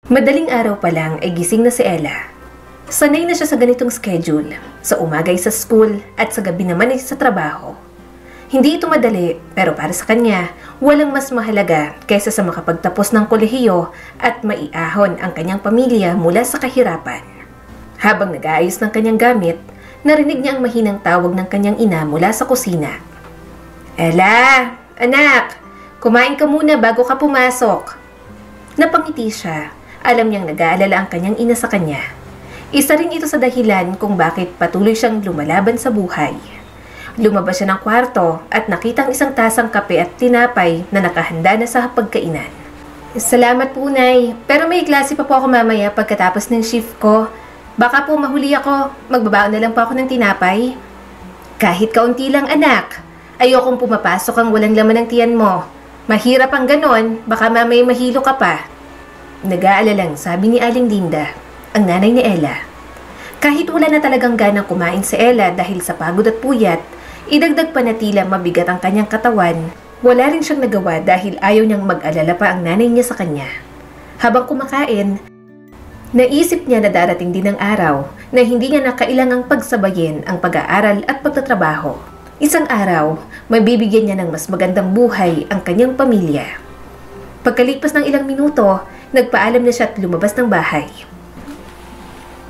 Madaling araw pa lang ay gising na si Ella. Sanay na siya sa ganitong schedule. Sa umaga ay sa school at sa gabi naman ay sa trabaho. Hindi ito madali pero para sa kanya, walang mas mahalaga kaysa sa makapagtapos ng kolehiyo at maiahon ang kanyang pamilya mula sa kahirapan. Habang nag-aayos ng kanyang gamit, narinig niya ang mahinang tawag ng kanyang ina mula sa kusina. Ella, anak, kumain ka muna bago ka pumasok. Napangiti siya. Alam niyang nag-aalala ang kanyang ina sa kanya. Isa rin ito sa dahilan kung bakit patuloy siyang lumalaban sa buhay. Lumabas siya ng kwarto at nakitang isang tasang kape at tinapay na nakahanda na sa hapagkainan. Salamat po, Nay. Pero may klase pa po ako mamaya pagkatapos ng shift ko. Baka po mahuli ako. Magbabaon na lang po ako ng tinapay. Kahit kaunti lang, anak. Ayokong pumapasok ang walang laman ng tiyan mo. Mahirap ang ganon. Baka mamaya mahilo ka pa. Nag-aalalang sabi ni Aling Linda, ang nanay ni Ella. Kahit wala na talagang ganang kumain si Ella dahil sa pagod at puyat, idagdag pa na tila mabigat ang kanyang katawan, wala rin siyang nagawa dahil ayaw niyang mag-alala pa ang nanay niya sa kanya. Habang kumakain, naisip niya na darating din ang araw na hindi niya na kailangang pagsabayin ang pag-aaral at pagtatrabaho. Isang araw, mabibigyan niya ng mas magandang buhay ang kanyang pamilya. Pagkalipas ng ilang minuto, nagpaalam na siya at lumabas ng bahay.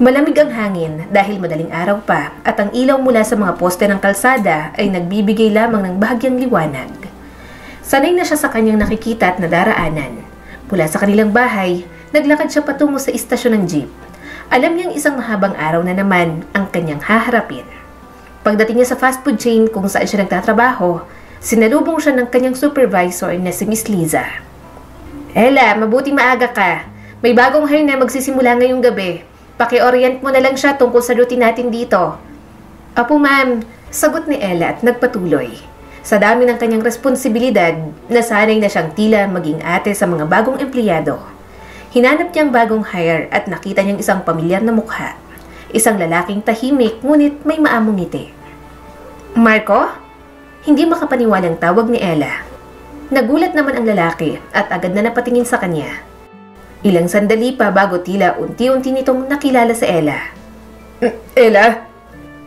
Malamig ang hangin dahil madaling araw pa at ang ilaw mula sa mga poste ng kalsada ay nagbibigay lamang ng bahagyang liwanag. Sanay na siya sa kanyang nakikita at nadaraanan. Mula sa kanilang bahay, naglakad siya patungo sa istasyon ng jeep. Alam niyang isang mahabang araw na naman ang kanyang haharapin. Pagdating niya sa fast food chain kung saan siya nagtatrabaho, sinalubong siya ng kanyang supervisor na si Miss Liza. Ella, mabuting maaga ka. May bagong hire na magsisimula ngayong gabi. Paki-orient mo na lang siya tungkol sa routine natin dito. Apo ma'am, sagot ni Ella at nagpatuloy. Sa dami ng kanyang responsibilidad, nasanay na siyang tila maging ate sa mga bagong empleyado. Hinanap niya ang bagong hire at nakita niyang isang pamilyar na mukha. Isang lalaking tahimik ngunit may maamong ngiti. Marco? Hindi makapaniwalang tawag ni Ella. Nagulat naman ang lalaki at agad na napatingin sa kanya. Ilang sandali pa bago tila unti-unti nitong nakilala si Ella. Ella?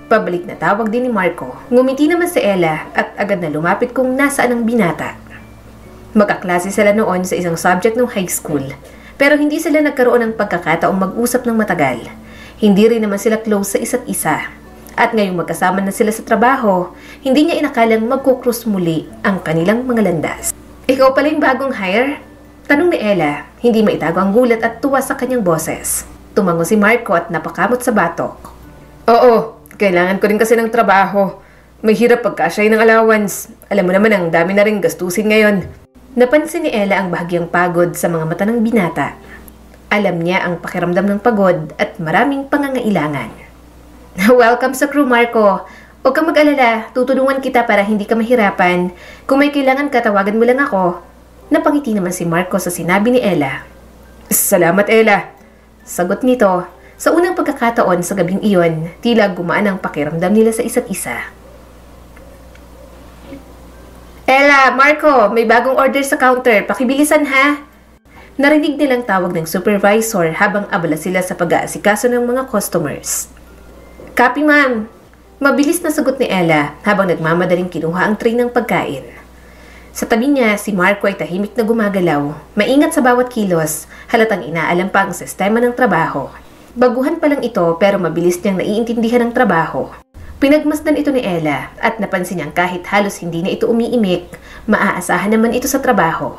Pabalik na tawag din ni Marco. Ngumiti naman si Ella at agad na lumapit kung nasaan ang binata. Magkaklase sila noon sa isang subject ng high school, pero hindi sila nagkaroon ng pagkakataong mag-usap ng matagal. Hindi rin naman sila close sa isa't isa. At ngayong magkasama na sila sa trabaho, hindi niya inakalang magkukrus muli ang kanilang mga landas. Ikaw pala yung bagong hire? Tanong ni Ella, hindi maitago ang gulat at tuwa sa kanyang boses. Tumango si Marco at napakamot sa batok. Oo, kailangan ko rin kasi ng trabaho. May hirap pagkasya ng allowance. Alam mo naman ang dami na rin gastusin ngayon. Napansin ni Ella ang bahagyang pagod sa mga mata ng binata. Alam niya ang pakiramdam ng pagod at maraming pangangailangan. Welcome sa crew, Marco. Huwag kang mag-alala, tutulungan kita para hindi ka mahirapan. Kung may kailangan ka, tawagan mo lang ako. Napangiti naman si Marco sa sinabi ni Ella. Salamat, Ella. Sagot nito. Sa unang pagkakataon sa gabing iyon, tila gumaan ang pakiramdam nila sa isa't isa. Ella, Marco, may bagong order sa counter. Pakibilisan ha. Narinig nilang tawag ng supervisor habang abala sila sa pag-aasikaso ng mga customers. Copy, ma'am. Mabilis na sagot ni Ella habang nagmamadaling kinuha ang tray ng pagkain. Sa tabi niya, si Marco ay tahimik na gumagalaw. Maingat sa bawat kilos, halatang inaalam pa ang sistema ng trabaho. Baguhan pa lang ito pero mabilis niyang naiintindihan ang trabaho. Pinagmasdan ito ni Ella at napansin niyang kahit halos hindi na ito umiimik, maaasahan naman ito sa trabaho.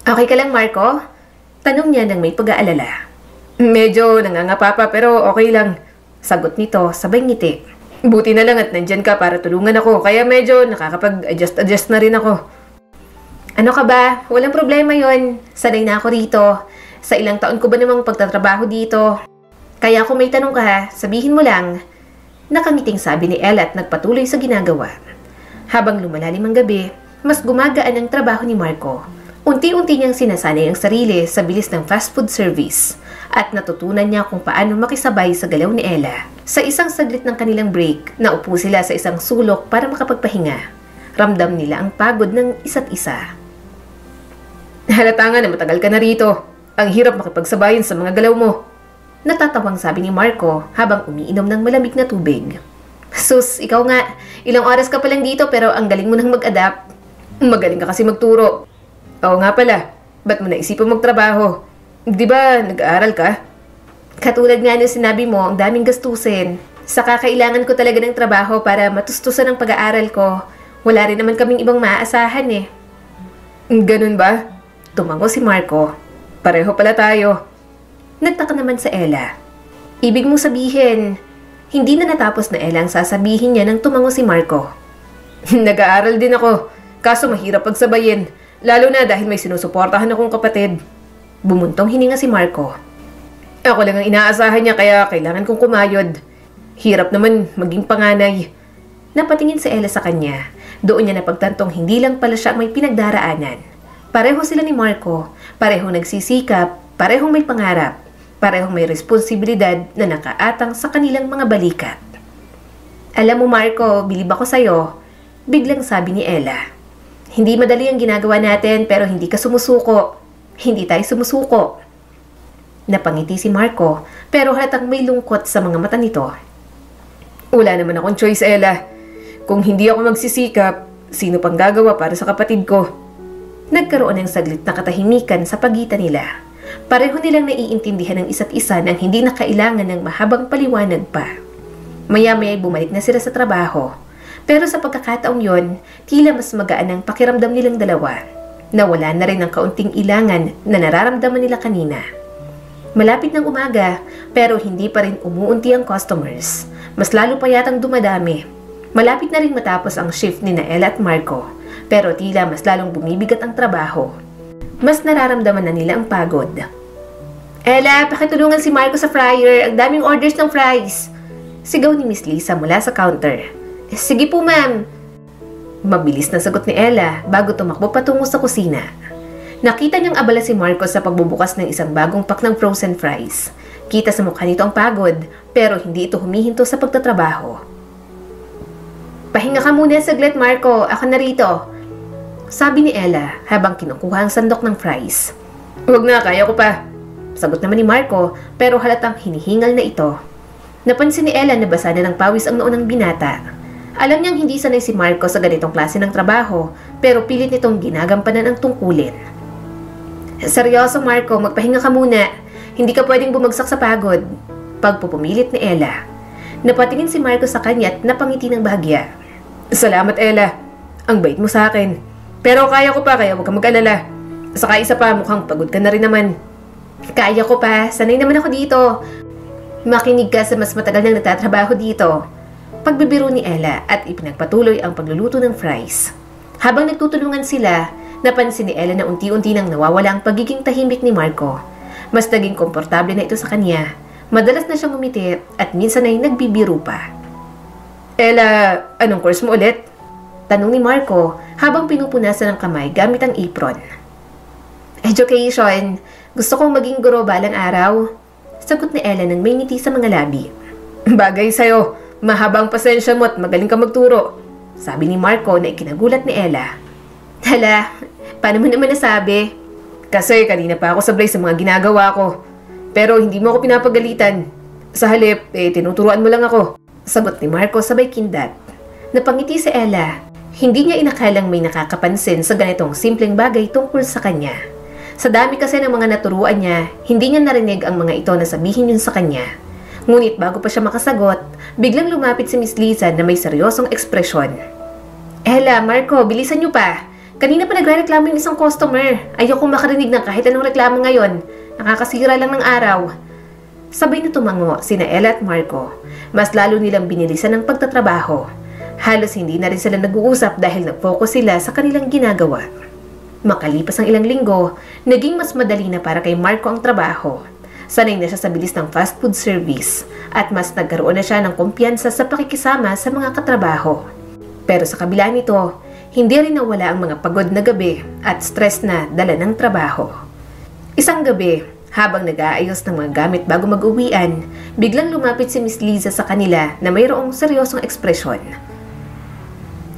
Okay ka lang, Marco? Tanong niya nang may pag-aalala. Medyo nangangapa pero okay lang. Sagot nito, sabay ngiti. Buti na lang at nandyan ka para tulungan ako, kaya medyo nakakapag-adjust na rin ako. Ano ka ba? Walang problema yon. Sanay na ako rito. Sa ilang taon ko ba namang pagtatrabaho dito? Kaya kung may tanong ka, sabihin mo lang. Nakangiting sabi ni Ella at nagpatuloy sa ginagawa. Habang lumalalim ang gabi, mas gumagaan ang trabaho ni Marco. Unti-unti niyang sinasanay ang sarili sa bilis ng fast food service at natutunan niya kung paano makisabay sa galaw ni Ella. Sa isang saglit ng kanilang break, naupo sila sa isang sulok para makapagpahinga. Ramdam nila ang pagod ng isa't isa. Halata nga na matagal ka na rito. Ang hirap makipagsabayan sa mga galaw mo. Natatawang sabi ni Marco habang umiinom ng malamig na tubig. Sus, ikaw nga. Ilang oras ka pa lang dito pero ang galing mo nang mag-adapt. Magaling ka kasi magturo. Oo nga pala. Ba't mo naisipang magtrabaho? Di ba nag-aaral ka? Katulad nga ng sinabi mo, ang daming gastusin. Saka kailangan ko talaga ng trabaho para matustusan ang pag-aaral ko. Wala rin naman kaming ibang maaasahan eh. Ganun ba? Tumango si Marco. Pareho pala tayo. Nagtaka naman sa Ella. Ibig mong sabihin, hindi na natapos na Ella ang sasabihin niya nang tumango si Marco. Nag-aaral din ako, kaso mahirap pagsabayin, lalo na dahil may sinusuportahan akong kapatid. Bumuntong hininga si Marco. Ako lang ang inaasahan niya kaya kailangan kong kumayod. Hirap naman maging panganay. Napatingin si Ella sa kanya. Doon niya napagtantong hindi lang pala siya may pinagdaraanan. Pareho sila ni Marco, parehong nagsisikap, parehong may pangarap, parehong may responsibilidad na nakaatang sa kanilang mga balikat. Alam mo Marco, bilib ako sa'yo, biglang sabi ni Ella. Hindi madali ang ginagawa natin pero hindi ka sumusuko. Hindi tayo sumusuko. Napangiti si Marco pero halatang may lungkot sa mga mata nito. Wala naman akong choice, Ella. Kung hindi ako magsisikap, sino pang gagawa para sa kapatid ko? Nagkaroon ng saglit na katahimikan sa pagitan nila. Pareho nilang naiintindihan ng isa't isa nang hindi na kailangan ng mahabang paliwanag pa. Maya-maya'y bumalik na sila sa trabaho. Pero sa pagkakataong yon, tila mas magaan ang pakiramdam nilang dalawa. Nawala na rin ang kaunting ilangan na nararamdaman nila kanina. Malapit ng umaga, pero hindi pa rin umuunti ang customers. Mas lalo pa yatang dumadami. Malapit na rin matapos ang shift ni Ella at Marco, pero tila mas lalong bumibigat ang trabaho. Mas nararamdaman na nila ang pagod. Ella, pakitulungan si Marco sa fryer. Ang daming orders ng fries. Sigaw ni Miss Lisa mula sa counter. Sige po, ma'am. Mabilis na sagot ni Ella bago tumakbo patungo sa kusina. Nakita niyang abala si Marco sa pagbubukas ng isang bagong pack ng frozen fries. Kita sa mukha nito ang pagod, pero hindi ito humihinto sa pagtatrabaho. Pahinga ka muna saglit, Marco. Ako na rito. Sabi ni Ella habang kinukuha ang sandok ng fries. Huwag na, kaya ko pa. Sagot naman ni Marco pero halatang hinihingal na ito. Napansin ni Ella na basa na ng pawis ang noo ng binata. Alam niyang hindi sanay si Marco sa ganitong klase ng trabaho pero pilit nitong ginagampanan ang tungkulin. Seryoso Marco, magpahinga ka muna. Hindi ka pwedeng bumagsak sa pagod. Pagpupumilit ni Ella. Napatingin si Marco sa kanya at napangiti ng bahagya. Salamat Ella. Ang bait mo sa akin. Pero kaya ko pa kaya huwag kang mag-alala. Saka isa pa, mukhang pagod ka na rin naman. Kaya ko pa. Sanay naman ako dito. Makinig ka sa mas matagal nang natatrabaho dito. Pagbibiro ni Ella at ipinagpatuloy ang pagluluto ng fries. Habang nagtutulungan sila, napansin ni Ella na unti-unti nang nawawala ang pagiging tahimik ni Marco. Mas naging komportable na ito sa kanya. Madalas na siyang ngumiti at minsan ay nagbibiro pa. Ella, anong course mo ulit? Tanong ni Marco habang pinupunasan ng kamay gamit ang apron. Education. Gusto kong maging guro balang araw. Sagot ni Ella nang may ngiti sa mga labi. Bagay sa'yo. Mahabang pasensya mo at magaling ka magturo. Sabi ni Marco na ikinagulat ni Ella. Hala, paano mo naman nasabi? Kasi kanina pa ako sablay sa mga ginagawa ko. Pero hindi mo ako pinapagalitan. Sa halip, tinuturuan mo lang ako. Sagot ni Marco sabay kindat. Napangiti si Ella. Hindi niya inakalang may nakakapansin sa ganitong simpleng bagay tungkol sa kanya. Sa dami kasi ng mga naturuan niya, hindi niya narinig ang mga ito na sabihin yun sa kanya. Ngunit bago pa siya makasagot, biglang lumapit si Miss Lisa na may seryosong ekspresyon. Ella, Marco, bilisan niyo pa. Kanina pa nagre-reklamo yung isang customer. Ayokong makarinig ng kahit anong reklamo ngayon. Nakakasira lang ng araw. Sabay na tumango sina Ella at Marco. Mas lalo nilang binilisan ang pagtatrabaho. Halos hindi na rin sila nag-uusap dahil nag-focus sila sa kanilang ginagawa. Makalipas ang ilang linggo, naging mas madali na para kay Marco ang trabaho. Sanay na siya sa bilis ng fast food service at mas nagkaroon na siya ng kumpiyansa sa pakikisama sa mga katrabaho. Pero sa kabila nito, hindi rin nawala ang mga pagod na gabi at stress na dala ng trabaho. Isang gabi, habang nag-aayos ng mga gamit bago mag-uwian, biglang lumapit si Miss Liza sa kanila na mayroong seryosong ekspresyon.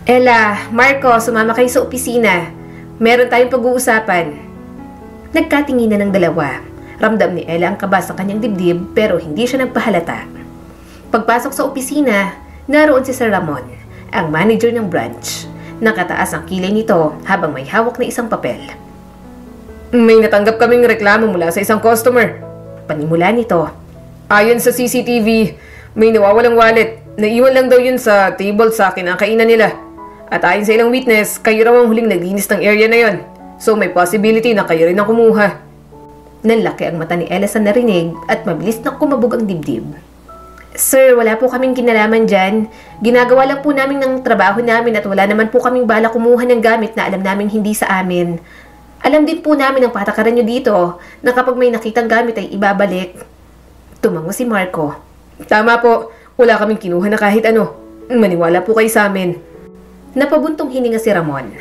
Ella, Marco, sumama kayo sa opisina. Meron tayong pag-uusapan. Nagkatinginan ng dalawa. Ramdam ni Ella ang kaba sa kanyang dibdib pero hindi siya nagpahalata. Pagpasok sa opisina, naroon si Sir Ramon, ang manager ng branch. Nakataas ang kilay nito habang may hawak na isang papel. May natanggap kaming reklamo mula sa isang customer. Panimula nito. Ayon sa CCTV, may nawawalang wallet. Naiwan lang daw yun sa table sa kinakainan nila. At ayon sa ilang witness, kayo raw ang huling naglinis ng area na yon. So may possibility na kayo rin ang kumuha. Nanlaki ang mata ni Ella sa narinig at mabilis na kumabog ang dibdib. Sir, wala po kaming kinalaman dyan. Ginagawa lang po namin ng trabaho namin at wala naman po kaming bala kumuha ng gamit na alam naming hindi sa amin. Alam din po namin ang patakaran nyo dito na kapag may nakitang gamit ay ibabalik. Tumango si Marco. Tama po, wala kaming kinuha na kahit ano. Maniwala po kayo sa amin. Napabuntong hininga si Ramon.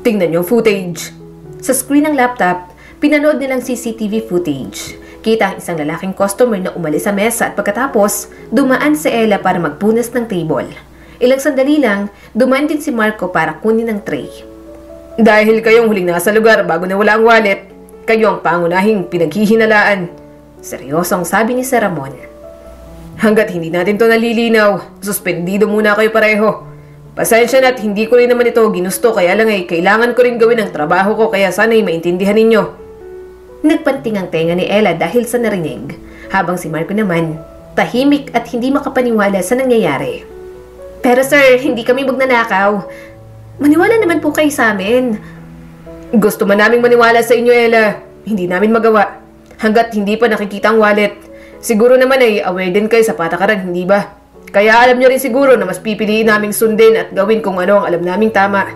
Tingnan niyo ang footage. Sa screen ng laptop, pinanood nilang CCTV footage. Kita ang isang lalaking customer na umalis sa mesa at pagkatapos, dumaan si Ella para magpunas ng table. Ilang sandali lang, dumaan din si Marco para kunin ang tray. Dahil kayong huling nasa lugar bago nawala ang wallet, kayo ang pangunahing pinaghihinalaan. Seryosong sabi ni Sir Ramon. Hanggat hindi natin to nalilinaw, suspendido muna kayo pareho. Pasensya na at hindi ko rin naman ito ginusto kaya lang ay kailangan ko rin gawin ang trabaho ko kaya sana'y maintindihan ninyo. Nagpanting ang tenga ni Ella dahil sa narinig, habang si Marco naman, tahimik at hindi makapaniwala sa nangyayari. Pero sir, hindi kami magnanakaw. Maniwala naman po kayo sa amin. Gusto man naming maniwala sa inyo, Ella. Hindi namin magawa. Hanggat hindi pa nakikita ang wallet. Siguro naman ay aware din kayo sa patakaran, hindi ba? Kaya alam nyo rin siguro na mas pipiliin naming sundin at gawin kung ano ang alam naming tama.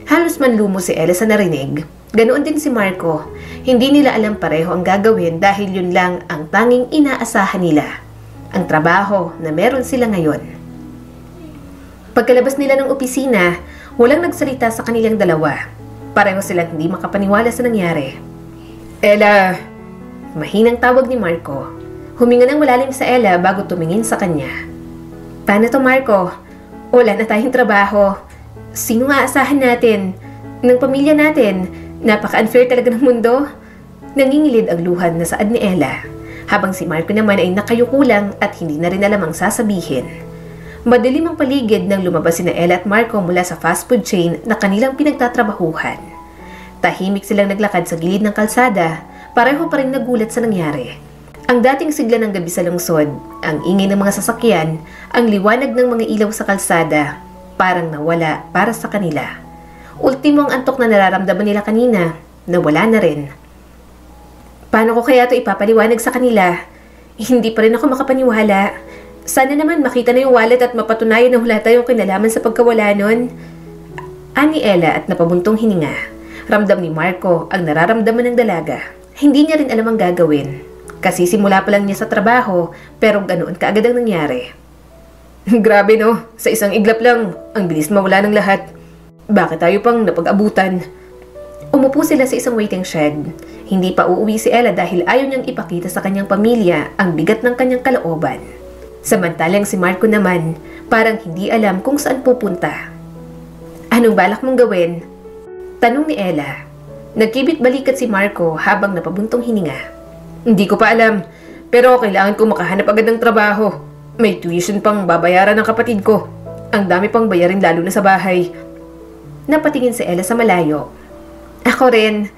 Halos manlumo si Ella sa narinig. Ganoon din si Marco. Hindi nila alam pareho ang gagawin dahil yun lang ang tanging inaasahan nila. Ang trabaho na meron sila ngayon. Pagkalabas nila ng opisina, walang nagsalita sa kanilang dalawa. Pareho silang hindi makapaniwala sa nangyari. Ella, mahinang tawag ni Marco. Huminga ng malalim sa Ella bago tumingin sa kanya. Paano to, Marco? Wala na tayong trabaho. Sino nga asahan natin? Ng pamilya natin? Napaka-unfair talaga ng mundo. Nangingilid ang luhan na saad ni Ella, habang si Marco naman ay nakayuko lang at hindi na rin alam ang sasabihin. Madilim ang paligid nang lumabas sina Ella at Marco mula sa fast food chain na kanilang pinagtatrabahuhan. Tahimik silang naglakad sa gilid ng kalsada, pareho pa rin nagulat sa nangyari. Ang dating sigla ng gabi sa lungsod, ang ingay ng mga sasakyan, ang liwanag ng mga ilaw sa kalsada, parang nawala para sa kanila. Ultimo ang antok na nararamdaman nila kanina, nawala na rin. Paano ko kaya ito ipapaliwanag sa kanila? Hindi pa rin ako makapaniwala. Sana naman makita na yung wallet at mapatunayan na wala tayong kinalaman sa pagkawala nun. Ani Ella at napabuntong hininga. Ramdam ni Marco ang nararamdaman ng dalaga. Hindi niya rin alam ang gagawin. Kasi simula pa lang niya sa trabaho, pero ganoon kaagad ang nangyari. Grabe no, sa isang iglap lang, ang bilis mawala ng lahat. Bakit tayo pang napag-abutan? Umupo sila sa isang waiting shed. Hindi pa uuwi si Ella dahil ayaw niyang ipakita sa kanyang pamilya ang bigat ng kanyang kalooban. Samantalang si Marco naman, parang hindi alam kung saan pupunta. Anong balak mong gawin? Tanong ni Ella. Nagkibit balikat si Marco habang napabuntong hininga. Hindi ko pa alam, pero kailangan ko makahanap agad ng trabaho. May tuition pang babayaran ng kapatid ko. Ang dami pang bayarin lalo na sa bahay. Napatingin si Ella sa malayo. Ako rin.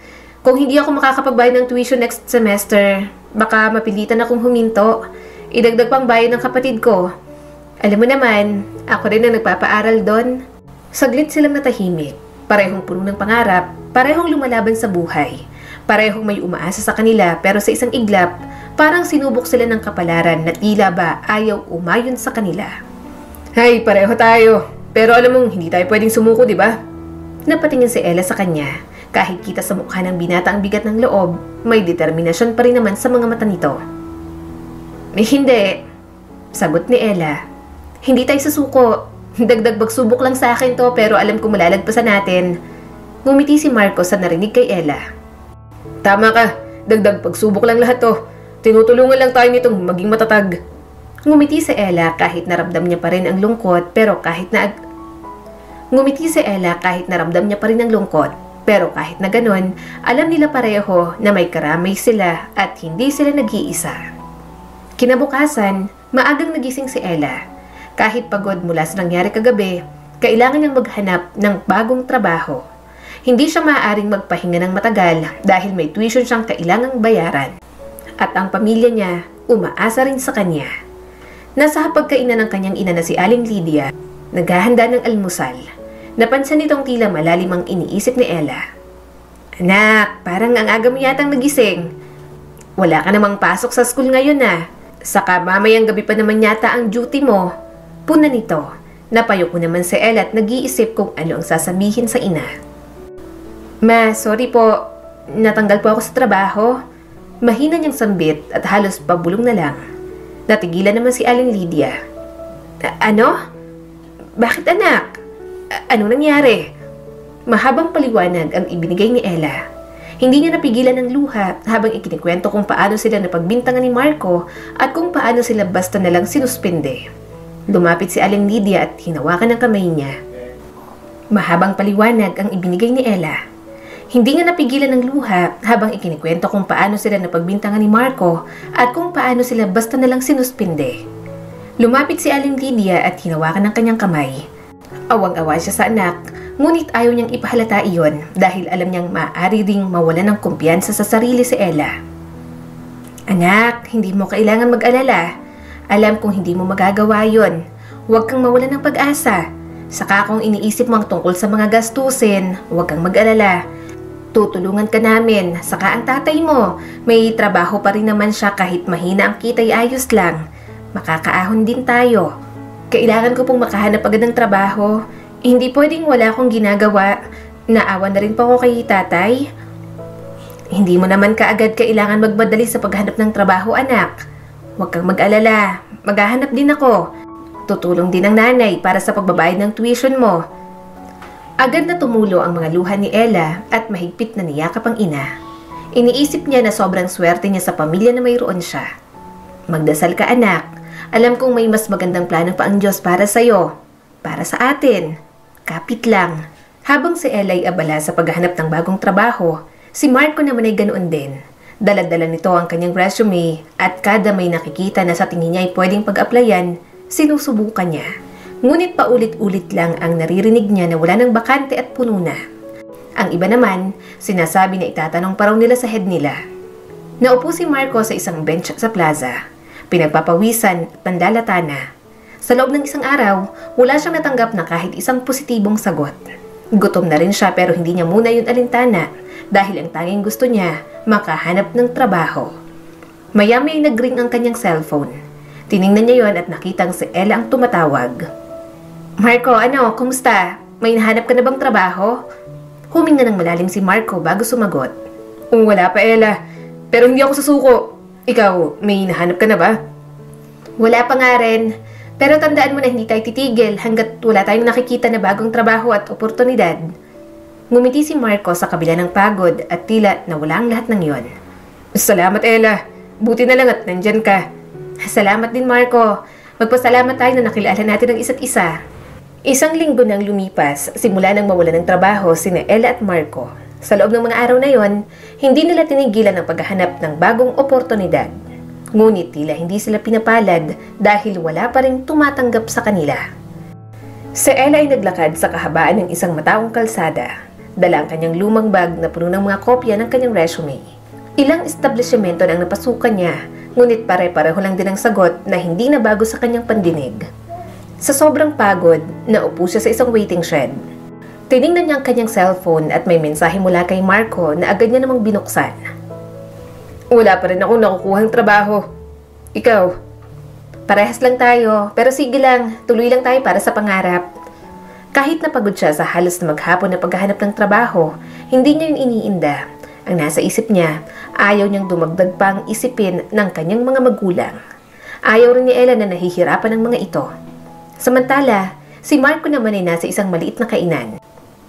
Kung hindi ako makakapagbayad ng tuition next semester, baka mapilitan akong huminto. Idagdag pang bayad ng kapatid ko. Alam mo naman, ako rin ang nagpapaaral doon. Saglit silang natahimik. Parehong puno ng pangarap, parehong lumalaban sa buhay. Parehong may umaasa sa kanila pero sa isang iglap, parang sinubok sila ng kapalaran na tila ba ayaw umayon sa kanila. Hay, pareho tayo. Pero alam mong hindi tayo pwedeng sumuko, di ba? Napatingin si Ella sa kanya. Kahit kita sa mukha ng binata ang bigat ng loob, may determinasyon pa rin naman sa mga mata nito. Hindi. Sagot ni Ella. Hindi tayo susuko. Dagdag bagsubok lang sa akin to pero alam ko malalagpasan natin. Ngumiti si Marco sa narinig kay Ella. Tama ka, dagdag pagsubok lang lahat to. Tinutulungan lang tayo nitong maging matatag. Ngumiti si Ella kahit naramdam niya pa rin ang lungkot pero kahit naramdam niya pa rin ang lungkot. Pero kahit na ganun, alam nila pareho na may karamay sila at hindi sila nag-iisa. Kinabukasan, maagang nagising si Ella. Kahit pagod mula sa nangyari kagabi, kailangan niyang maghanap ng bagong trabaho. Hindi siya maaaring magpahinga ng matagal dahil may tuition siyang kailangang bayaran. At ang pamilya niya, umaasa rin sa kanya. Nasa hapagkainan ng kanyang ina na si Aling Lydia, naghahanda ng almusal. Napansin nitong tila malalim ang iniisip ni Ella. Anak, parang ang aga mo yatang nagising. Wala ka namang pasok sa school ngayon na. Saka mamayang gabi pa naman yata ang duty mo. Puna nito. Napayo ko naman si Ella at nag-iisip kung ano ang sasabihin sa ina. Ma, sorry po. Natanggal po ako sa trabaho. Mahina niyang sambit at halos pabulong na lang. Natigilan naman si Aling Lydia. Ano? Bakit anak? Anong nangyari? Mahabang paliwanag ang ibinigay ni Ella. Hindi niya napigilan ng luha habang ikinikwento kung paano sila napagbintangan ni Marco at kung paano sila basta nalang sinuspinde. Lumapit si Aling Lydia at hinawakan ang kamay niya. Mahabang paliwanag ang ibinigay ni Ella. Hindi niya napigilan ng luha habang ikinikwento kung paano sila napagbintangan ni Marco at kung paano sila basta nalang sinuspinde. Lumapit si Aling Lydia at hinawakan ang kanyang kamay. Awang-awa siya sa anak, ngunit ayaw niyang ipahalata iyon dahil alam niyang maaari ding mawalan ng kumpiyansa sa sarili si Ella. Anak, hindi mo kailangan mag-alala. Alam kong hindi mo magagawa yon. Huwag kang mawalan ng pag-asa. Saka kung iniisip mo ang tungkol sa mga gastusin, huwag kang mag-alala. Tutulungan ka namin, saka ang tatay mo. May trabaho pa rin naman siya kahit mahina ang kita'y ayos lang. Makakaahon din tayo. Kailangan ko pong makahanap agad ng trabaho. Hindi pwedeng wala akong ginagawa. Naawa na rin po ako kay tatay. Hindi mo naman kaagad kailangan magmadali sa paghanap ng trabaho, anak. Huwag kang mag-alala. Maghahanap din ako. Tutulong din ang nanay para sa pagbabayad ng tuition mo. Agad na tumulo ang mga luha ni Ella at mahigpit na niyakap ang ina. Iniisip niya na sobrang swerte niya sa pamilya na mayroon siya. Magdasal ka, anak. Alam kong may mas magandang plano pa ang Diyos para sa'yo. Para sa atin. Kapit lang. Habang si Ella ay abala sa paghahanap ng bagong trabaho, si Marco naman ay ganoon din. Dala-dala nito ang kanyang resume at kada may nakikita na sa tingin niya ay pwedeng pag-applyan, sinusubukan niya. Ngunit paulit-ulit lang ang naririnig niya na wala ng bakante at puno na. Ang iba naman, sinasabi na itatanong pa raw nila sa head nila. Naupo si Marco sa isang bench sa plaza. Pinagpapawisan at pandalata na. Sa loob ng isang araw, wala siyang natanggap na kahit isang positibong sagot. Gutom na rin siya pero hindi niya muna yun alintana dahil ang tanging gusto niya, makahanap ng trabaho. Maya-may nag-ring ang kanyang cellphone. Tiningnan niya yon at nakitang si Ella ang tumatawag. Marco, ano? Kumusta? May nahanap ka na bang trabaho? Huminga ng malalim si Marco bago sumagot. Wala pa, Ella. Pero hindi ako susuko. Ikaw, may nahanap ka na ba? Wala pa nga rin. Pero tandaan mo na hindi tayo titigil hanggat wala tayong nakikita na bagong trabaho at oportunidad. Ngumiti si Marco sa kabila ng pagod at tila nawala ang lahat ng yon. Salamat, Ella. Buti na lang at nandyan ka. Salamat din, Marco. Magpasalamat tayo na nakilala natin ang isa't isa. Isang linggo nang lumipas simula nang mawalan ng trabaho sina Ella at Marco. Sa loob ng mga araw na yon, hindi nila tinigilan ang paghahanap ng bagong oportunidad. Ngunit tila hindi sila pinapalad dahil wala pa rin tumatanggap sa kanila. Si Ella ay naglakad sa kahabaan ng isang mataong kalsada. Dala ang kanyang lumang bag na puno ng mga kopya ng kanyang resume. Ilang establishmento nang napasukan niya, ngunit pare-pareho lang din ang sagot na hindi na bago sa kanyang pandinig. Sa sobrang pagod, naupo siya sa isang waiting shed. Tiningnan niya ang kanyang cellphone at may mensahe mula kay Marco na agad niya namang binuksan. Wala pa rin akong nakukuhang trabaho. Ikaw? Parehas lang tayo, pero sige lang, tuloy lang tayo para sa pangarap. Kahit napagod siya sa halos na maghapon na paghahanap ng trabaho, hindi niya yun iniinda. Ang nasa isip niya, ayaw niyang dumagdag pa ang isipin ng kanyang mga magulang. Ayaw rin ni Ella na nahihirapan ng mga ito. Samantala, si Marco naman ay nasa isang maliit na kainan.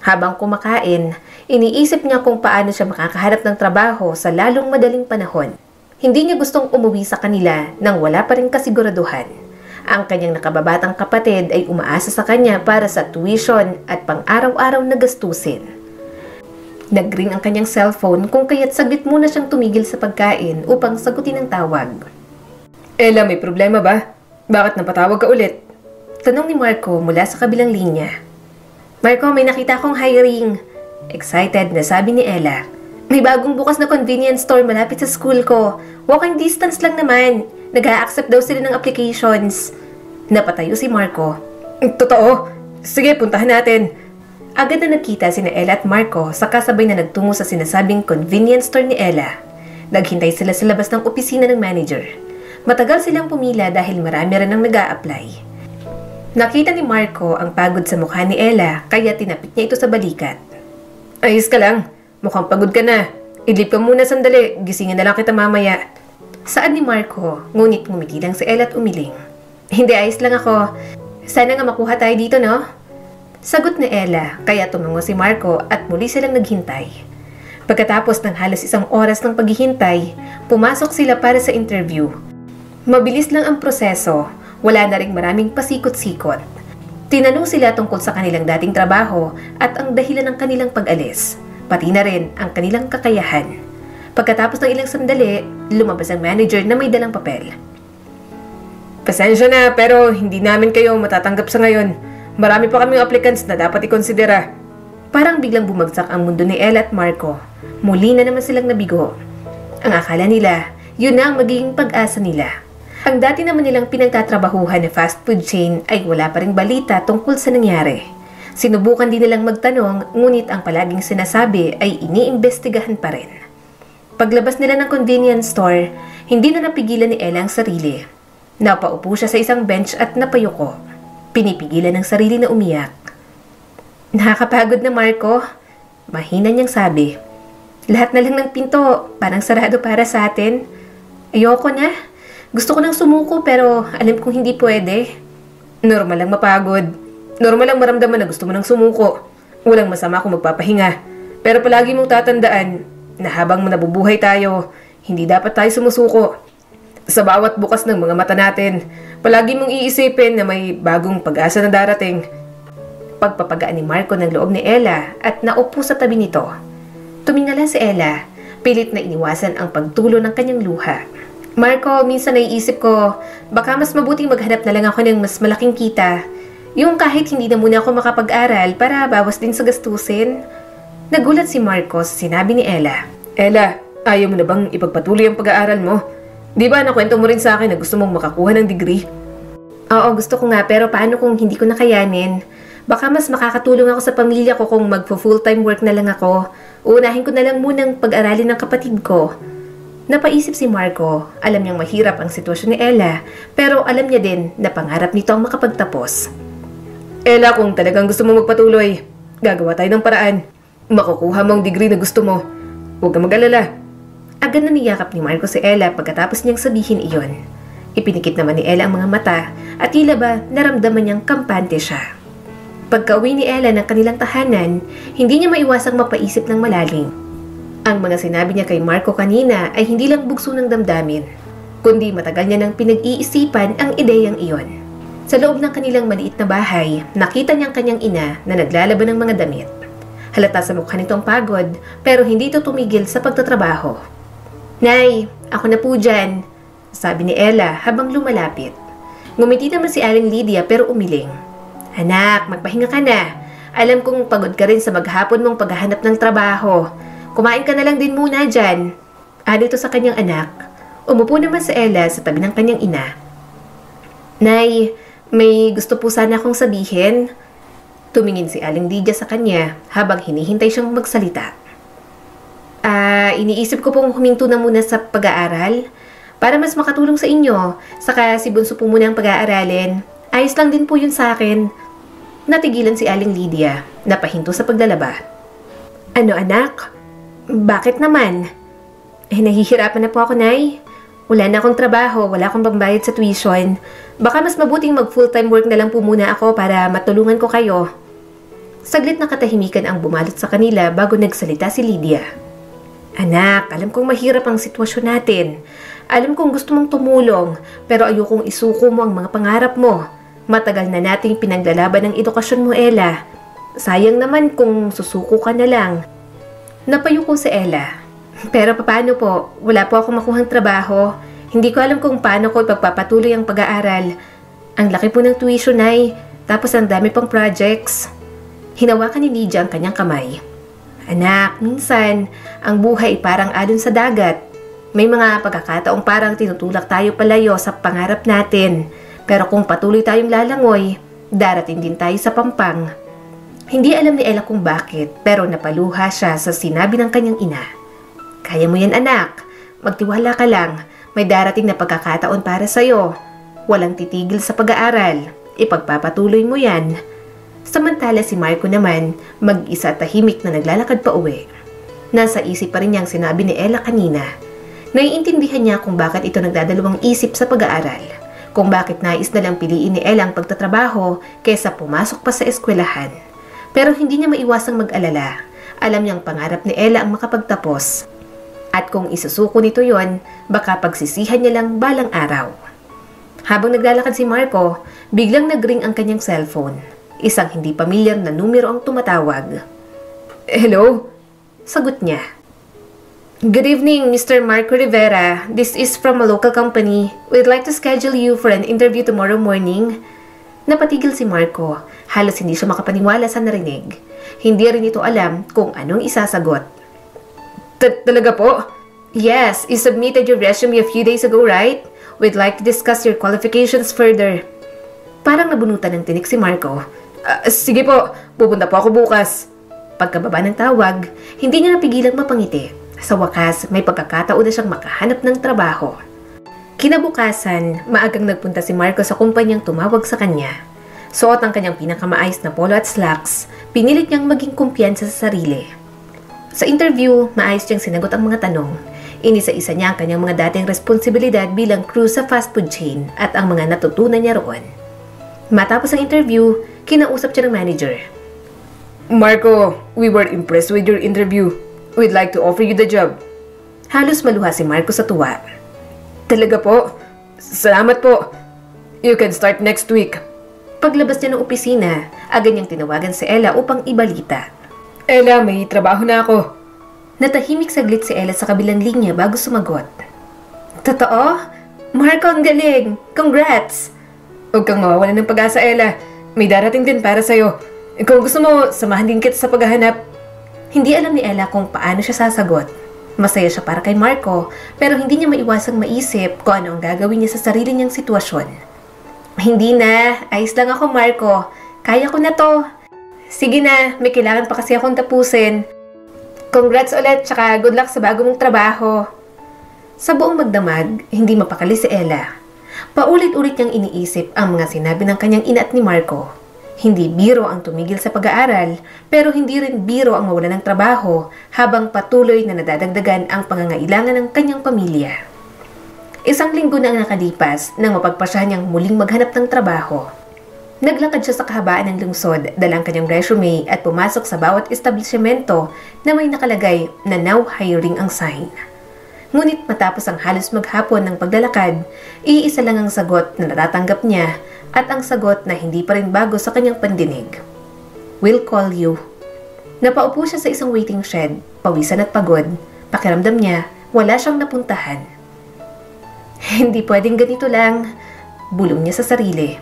Habang kumakain, iniisip niya kung paano siya makakahanap ng trabaho sa lalong madaling panahon. Hindi niya gustong umuwi sa kanila nang wala pa rin kasiguraduhan. Ang kanyang nakababatang kapatid ay umaasa sa kanya para sa tuition at pang-araw-araw na gastusin. Nag-ring ang kanyang cellphone kung kaya't saglit muna siyang tumigil sa pagkain upang sagutin ang tawag. Ella, may problema ba? Bakit napatawag ka ulit? Tanong ni Marco mula sa kabilang linya. Marco, may nakita akong hiring. Excited na sabi ni Ella. May bagong bukas na convenience store malapit sa school ko. Walking distance lang naman. Nag-a-accept daw sila ng applications. Napatayo si Marco. Totoo? Sige, puntahan natin. Agad na nagkita sina Ella at Marco sa kasabay na nagtungo sa sinasabing convenience store ni Ella. Naghintay sila sa labas ng opisina ng manager. Matagal silang pumila dahil marami rin ang nag-a-apply. Nakita ni Marco ang pagod sa mukha ni Ella kaya tinapik niya ito sa balikat. Ayos ka lang. Mukhang pagod ka na. Idlip ka muna sandali. Gisingin na lang kita mamaya. Saan ni Marco, ngunit ngumiti lang si Ella at umiling. Hindi, ayos lang ako. Sana nga makuha tayo dito, no? Sagot ni Ella, kaya tumango si Marco at muli silang naghintay. Pagkatapos ng halos 1 oras ng paghihintay, pumasok sila para sa interview. Mabilis lang ang proseso, wala na ring maraming pasikot-sikot. Tinanong sila tungkol sa kanilang dating trabaho at ang dahilan ng kanilang pag-alis, pati na rin ang kanilang kakayahan. Pagkatapos ng ilang sandali, lumabas ang manager na may dalang papel. Pasensya na pero hindi namin kayo matatanggap sa ngayon. Marami pa kaming applicants na dapat ikonsidera. Parang biglang bumagsak ang mundo ni Ella at Marco. Muli na naman silang nabigo. Ang akala nila, yun na ang magiging pag-asa nila. Ang dati naman nilang pinagtatrabahuhan na fast food chain ay wala pa ring balita tungkol sa nangyari. Sinubukan din nilang magtanong, ngunit ang palaging sinasabi ay iniimbestigahan pa rin. Paglabas nila ng convenience store, hindi na napigilan ni Ella ang sarili. Napaupo siya sa isang bench at napayuko. Pinipigilan ng sarili na umiyak. Nakakapagod na, Marco. Mahina niyang sabi. Lahat na lang ng pinto, parang sarado para sa atin. Ayoko na. Gusto ko nang sumuko pero alam kong hindi pwede. Normal lang mapagod. Normal lang maramdaman na gusto mo nang sumuko. Walang masama kung magpapahinga. Pero palagi mong tatandaan na habang nabubuhay tayo, hindi dapat tayo sumusuko. Sa bawat bukas ng mga mata natin, palagi mong iisipin na may bagong pag-asa na darating. Pagpapagaan ni Marco ng loob ni Ella at naupo sa tabi nito. Tumingala si Ella, pilit na iniwasan ang pagtulo ng kanyang luha. Marco, minsan naiisip ko, baka mas mabuting maghanap na lang ako ng mas malaking kita. Yung kahit hindi na muna ako makapag-aral para bawas din sa gastusin. Nagulat si Marco sa sinabi ni Ella. Ella, ayaw mo na bang ipagpatuloy ang pag-aaral mo? Di ba nakwento mo rin sa akin na gusto mong makakuha ng degree? Oo, gusto ko nga pero paano kung hindi ko nakayanin? Baka mas makakatulong ako sa pamilya ko kung magpo-full-time work na lang ako. Uunahin ko na lang munang pag-aralin ng kapatid ko. Napaisip si Marco. Alam niyang mahirap ang sitwasyon ni Ella pero alam niya din na pangarap nito ang makapagtapos. Ella, kung talagang gusto mo magpatuloy, gagawa tayo ng paraan. Makukuha mo ang degree na gusto mo. Huwag kang mag-alala. Agad na niyakap ni Marco si Ella pagkatapos niyang sabihin iyon. Ipinikit naman ni Ella ang mga mata at tila ba naramdaman niyang kampante siya. Pagka-uwi ni Ella ng kanilang tahanan, hindi niya maiwasang mapaisip ng malalim. Ang mga sinabi niya kay Marco kanina ay hindi lang bugso ng damdamin, kundi matagal niya nang pinag-iisipan ang ideyang iyon. Sa loob ng kanilang maliit na bahay, nakita niya ang kanyang ina na naglalaban ng mga damit. Halata sa mukha nito ang pagod pero hindi ito tumigil sa pagtatrabaho. Nay, ako na po dyan, sabi ni Ella habang lumalapit. Ngumiti naman si Aling Lydia pero umiling. Anak, magpahinga ka na. Alam kong pagod ka rin sa maghapon mong paghahanap ng trabaho. Kumain ka na lang din muna dyan. Ito sa kanyang anak. Umupo naman si Ella sa tabi ng kanyang ina. Nay, may gusto po sana akong sabihin. Tumingin si Aling Lydia sa kanya habang hinihintay siyang magsalita. Iniisip ko pong huminto na muna sa pag-aaral para mas makatulong sa inyo. Saka si Bunso po muna ang pag-aaralin. Ayos lang din po yun sa akin. Natigilan si Aling Lydia, napahinto sa paglalaba. Ano anak? Bakit naman? Nahihirapan na po ako, Nay. Wala na akong trabaho, wala akong pambayad sa tuition. Baka mas mabuting mag-full-time work na lang po muna ako para matulungan ko kayo. Saglit na katahimikan ang bumalot sa kanila bago nagsalita si Lydia. Anak, alam kong mahirap ang sitwasyon natin. Alam kong gusto mong tumulong, pero ayokong isuko mo ang mga pangarap mo. Matagal na nating pinaglalaban ang edukasyon mo, Ella. Sayang naman kung susuko ka na lang. Napayuko si Ella. Pero paano po? Wala po akong makuhang trabaho. Hindi ko alam kung paano ko ipagpapatuloy ang pag-aaral. Ang laki po ng tuition ay, tapos ang dami pang projects. Hinawakan ni Lydia ang kanyang kamay. Anak, minsan, ang buhay parang alon sa dagat. May mga pagkakataong parang tinutulak tayo palayo sa pangarap natin. Pero kung patuloy tayong lalangoy, darating din tayo sa pampang. Hindi alam ni Ella kung bakit, pero napaluha siya sa sinabi ng kanyang ina. Kaya mo yan anak, magtiwala ka lang, may darating na pagkakataon para sa'yo. Walang titigil sa pag-aaral, ipagpapatuloy mo yan. Samantala si Marco naman, mag-isa tahimik na naglalakad pa uwi. Nasa isip pa rin niyang sinabi ni Ella kanina. Naiintindihan niya kung bakit ito nagdadalawang isip sa pag-aaral. Kung bakit nais na lang piliin ni Ella ang pagtatrabaho kaysa pumasok pa sa eskwelahan. Pero hindi niya maiwasang mag-alala. Alam niyang pangarap ni Ella ang makapagtapos. At kung isusuko nito yon, baka pagsisihan niya lang balang araw. Habang naglalakad si Marco, biglang nag-ring ang kanyang cellphone. Isang hindi pamilyar na numero ang tumatawag. Hello? Sagot niya. Good evening, Mr. Marco Rivera. This is from a local company. We'd like to schedule you for an interview tomorrow morning. Napatigil si Marco. Halos hindi siya makapaniwala sa narinig. Hindi rin ito alam kung anong isasagot. Talaga po? Yes, you submitted your resume a few days ago, right? We'd like to discuss your qualifications further. Parang nabunutan ng tinik si Marco. Sige po, pupunta po ako bukas. Pagkababa ng tawag, hindi niya napigilang mapangiti. Sa wakas, may pagkakataon na siyang makahanap ng trabaho. Kinabukasan, maagang nagpunta si Marco sa kumpanyang tumawag sa kanya. Suot ang kanyang pinakamaayos na polo at slacks, pinilit niyang maging kumpiyansa sa sarili. Sa interview, maayos niyang sinagot ang mga tanong. Inisa-isa niya ang kanyang mga dating responsibilidad bilang crew sa fast food chain at ang mga natutunan niya roon. Matapos ang interview, kinausap siya ng manager. Marco, we were impressed with your interview. We'd like to offer you the job. Halos maluha si Marco sa tuwa. Talaga po? Salamat po. You can start next week. Paglabas niya ng opisina, agad niyang tinawagan si Ella upang ibalita. Ella, may trabaho na ako. Natahimik saglit si Ella sa kabilang linya bago sumagot. Totoo? Marco, ang galing! Congrats! Huwag kang mawawalan ng pag-asa, Ella. May darating din para sa'yo. Kung gusto mo, samahan din kita sa paghahanap. Hindi alam ni Ella kung paano siya sasagot. Masaya siya para kay Marco, pero hindi niya maiwasang maisip kung ano ang gagawin niya sa sarili niyang sitwasyon. Hindi na. Ayos lang ako, Marco. Kaya ko na to. Sige na, may kailangan pa kasi akong tapusin. Congrats ulit, tsaka good luck sa bago mong trabaho. Sa buong magdamag, hindi mapakali si Ella. Paulit-ulit niyang iniisip ang mga sinabi ng kanyang ina at ni Marco. Hindi biro ang tumigil sa pag-aaral, pero hindi rin biro ang mawala ng trabaho habang patuloy na nadadagdagan ang pangangailangan ng kanyang pamilya. Isang linggo na ang nakalipas nang mapagpasyahan niyang muling maghanap ng trabaho. Naglakad siya sa kahabaan ng lungsod, dalang kanyang resume at pumasok sa bawat establishmento na may nakalagay na now hiring ang sign. Ngunit matapos ang halos maghapon ng paglalakad, iisa lang ang sagot na natatanggap niya at ang sagot na hindi pa rin bago sa kanyang pandinig. We'll call you. Napaupo siya sa isang waiting shed, pawisan at pagod. Pakiramdam niya, wala siyang napuntahan. Hindi pwedeng ganito lang, bulong niya sa sarili.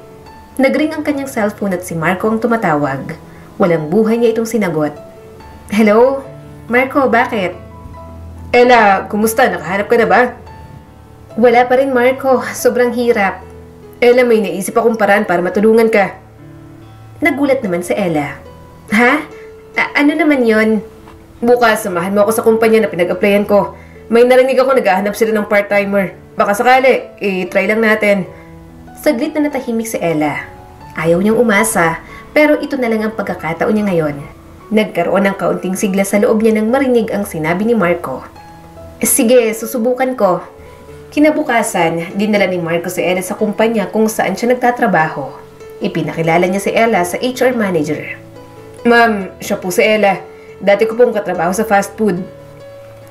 Nagring ang kanyang cellphone at si Marco ang tumatawag. Walang buhay niya itong sinagot. Hello? Marco, bakit? Ella, kumusta? Nakahanap ka na ba? Wala pa rin, Marco. Sobrang hirap. Ella, may naisip akong paraan para matulungan ka. Nagulat naman si Ella. Ha? Ano naman yon? Bukas, samahan mo ako sa kumpanya na pinag-applyan ko. May narinig ako naghahanap sila ng part-timer. Baka sakali, i-try lang natin. Saglit na natahimik si Ella. Ayaw niyang umasa, pero ito na lang ang pagkakataon niya ngayon. Nagkaroon ng kaunting sigla sa loob niya nang marinig ang sinabi ni Marco. Sige, susubukan ko. Kinabukasan, dinala ni Marco si Ella sa kumpanya kung saan siya nagtatrabaho. Ipinakilala niya si Ella sa HR manager. Ma'am, siya po si Ella. Dati ko pong katrabaho sa fast food.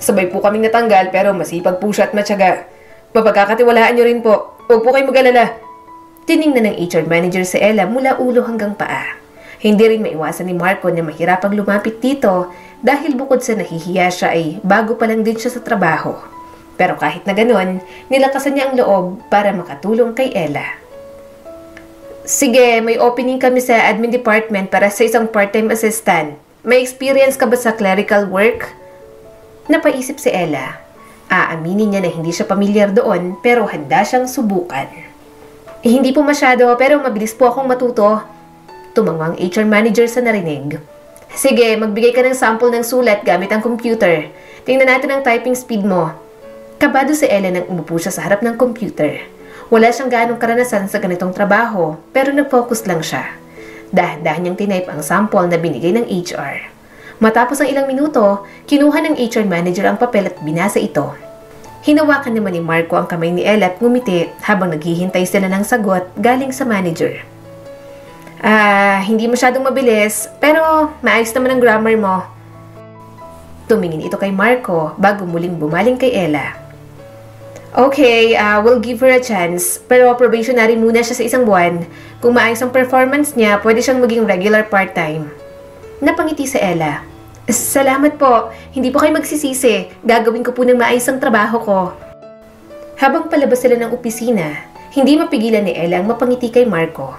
Sabay po kaming natanggal pero masipag po siya at matyaga. Mapagkakatiwalaan niyo rin po. Huwag po kayong mag-alala. Tiningnan ng HR manager si Ella mula ulo hanggang paa. Hindi rin maiwasan ni Marco na mahirapang lumapit dito dahil bukod sa nahihiya siya ay bago pa lang din siya sa trabaho. Pero kahit na ganon, nilakasan niya ang loob para makatulong kay Ella. Sige, may opening kami sa admin department para sa isang part-time assistant. May experience ka ba sa clerical work? Napaisip si Ella. Aaminin niya na hindi siya pamilyar doon pero handa siyang subukan. Hindi po masyado pero mabilis po akong matuto. Tumango ang HR manager sa narinig. Sige, magbigay ka ng sample ng sulat gamit ang computer. Tingnan natin ang typing speed mo. Kabado si Ella nang umupo siya sa harap ng computer. Wala siyang ganong karanasan sa ganitong trabaho pero nag-focus lang siya. Dahan-dahan niyang tinype ang sample na binigay ng HR. Matapos ang ilang minuto, kinuha ng HR manager ang papel at binasa ito. Hinawakan naman ni Marco ang kamay ni Ella at ngumiti habang naghihintay sila ng sagot galing sa manager. Hindi masyadong mabilis pero maayos naman ang grammar mo. Tumingin ito kay Marco bago muling bumaling kay Ella. Okay, we'll give her a chance. Pero probationary muna siya sa 1 buwan. Kung maayos ang performance niya, pwede siyang maging regular part-time. Napangiti si Ella. Salamat po. Hindi po kayo magsisisi. Gagawin ko po ng maayos ang trabaho ko. Habang palabas sila ng opisina, hindi mapigilan ni Ella ang mapangiti kay Marco.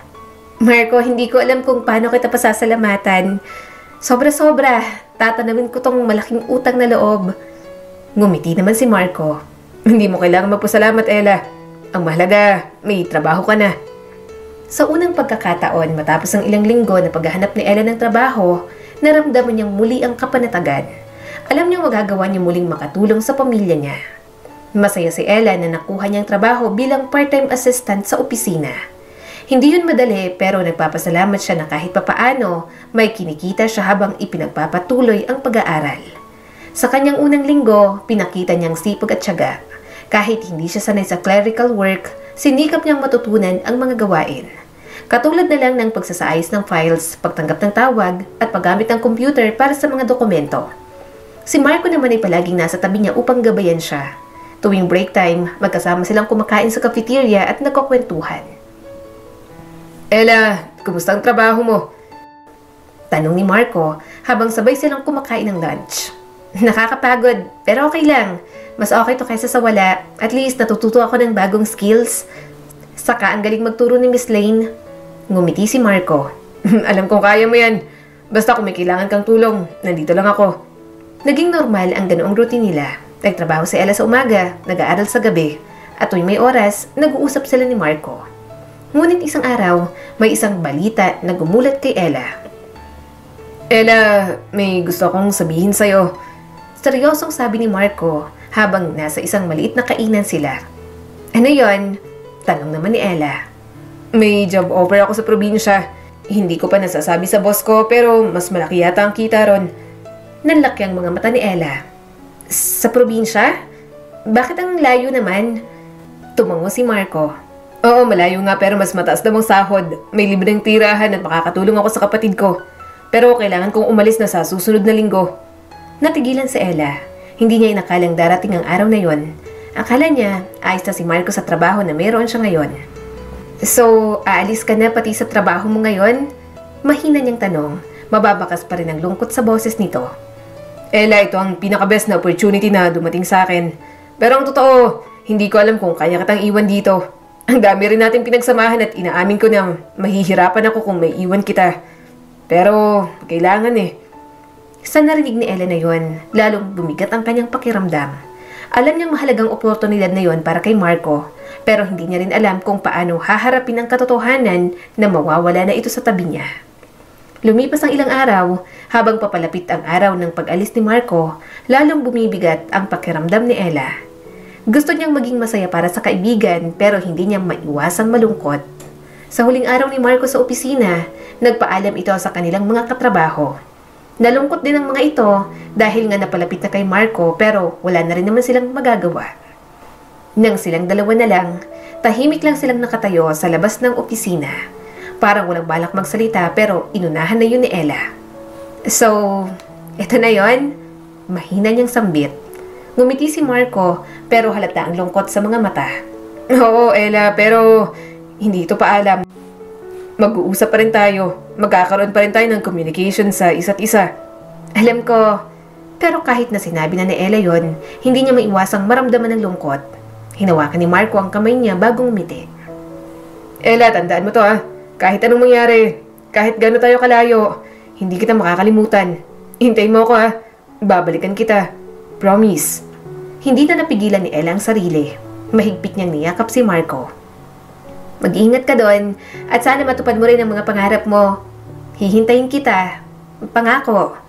Marco, hindi ko alam kung paano kita pasasalamatan. Sobra-sobra. Tatanawin ko tong malaking utang na loob. Ngumiti naman si Marco. Hindi mo kailangan magpasalamat, Ella. Ang mahalaga, may trabaho ka na. Sa unang pagkakataon, matapos ang ilang linggo na paghahanap ni Ella ng trabaho, naramdaman niyang muli ang kapanatagan. Alam niyang magagawa niya muling makatulong sa pamilya niya. Masaya si Ella na nakuha niyang trabaho bilang part-time assistant sa opisina. Hindi yun madali pero nagpapasalamat siya na kahit papaano may kinikita siya habang ipinagpapatuloy ang pag-aaral. Sa kanyang unang linggo, pinakita niyang sipag at tiyaga. Kahit hindi siya sanay sa clerical work, sinikap niyang matutunan ang mga gawain. Katulad na lang ng pagsasaayos ng files, pagtanggap ng tawag, at paggamit ng computer para sa mga dokumento. Si Marco naman ay palaging nasa tabi niya upang gabayan siya. Tuwing break time, magkasama silang kumakain sa cafeteria at nagkukwentuhan. Ella, kumusta ang trabaho mo? Tanong ni Marco habang sabay silang kumakain ng lunch. Nakakapagod, pero okay lang. Mas okay to kaysa sa wala. At least natututo ako ng bagong skills. Saka ang galing magturo ni Miss Lane. Ngumiti si Marco. Alam kong kaya mo yan. Basta kung may kailangan kang tulong, nandito lang ako. Naging normal ang ganoong routine nila. Nagtrabaho si Ella sa umaga, nag-aaral sa gabi. At tuwing may oras, nag-uusap sila ni Marco. Ngunit isang araw, may isang balita na gumulat kay Ella. Ella, may gusto akong sabihin sa'yo. Seryosong sabi ni Marco habang nasa isang maliit na kainan sila. Ano yon? Tanong naman ni Ella. May job offer ako sa probinsya. Hindi ko pa nasasabi sa boss ko pero mas malaki yata ang kita ron. Nanlaki ang mga mata ni Ella. Sa probinsya? Bakit ang layo naman? Tumango si Marco. Oo, malayo nga pero mas mataas daw ang sahod. May libreng tirahan at makakatulong ako sa kapatid ko. Pero kailangan kong umalis na sa susunod na linggo. Natigilan si Ella. Hindi niya inakalang darating ang araw na yon. Akala niya, ayos na si Marco sa trabaho na meron siya ngayon. So, aalis ka na pati sa trabaho mo ngayon? Mahina niyang tanong. Mababakas pa rin ang lungkot sa boses nito. Ella, ito ang pinaka-best na opportunity na dumating sa akin. Pero ang totoo, hindi ko alam kung kaya kitang iwan dito. Ang dami rin natin pinagsamahan at inaamin ko na mahihirapan ako kung may iwan kita. Pero, kailangan eh. Sa narinig ni Ella na yon, lalong bumigat ang kanyang pakiramdam. Alam niyang mahalagang oportunidad na yon para kay Marco, pero hindi niya rin alam kung paano haharapin ang katotohanan na mawawala na ito sa tabi niya. Lumipas ang ilang araw, habang papalapit ang araw ng pag-alis ni Marco, lalong bumibigat ang pakiramdam ni Ella. Gusto niyang maging masaya para sa kaibigan pero hindi niya maiwasang malungkot. Sa huling araw ni Marco sa opisina, nagpaalam ito sa kanilang mga katrabaho. Nalungkot din ang mga ito dahil nga napalapit na kay Marco pero wala na rin naman silang magagawa. Nang silang dalawa na lang, tahimik lang silang nakatayo sa labas ng opisina. Parang walang balak magsalita pero inunahan na yun ni Ella. So, eto na yon? Mahina niyang sambit. Ngumiti si Marco pero halata ang lungkot sa mga mata. Oo, Ella, pero hindi ito paalam. Mag-uusap pa rin tayo. Magkakaroon pa rin tayo ng communication sa isa't isa. Alam ko, Pero kahit na sinabi na ni Ella yon, hindi niya maiwasang maramdaman ng lungkot. Hinawakan ni Marco ang kamay niya bago ngumiti. Ella, tandaan mo to ha. Kahit anong mangyari, kahit gano'n tayo kalayo, hindi kita makakalimutan. Hintayin mo ako ha. Babalikan kita. Promise. Hindi na napigilan ni Ella ang sarili. Mahigpit niyang niyakap si Marco. Mag-iingat ka doon at sana matupad mo rin ang mga pangarap mo. Hihintayin kita. Pangako.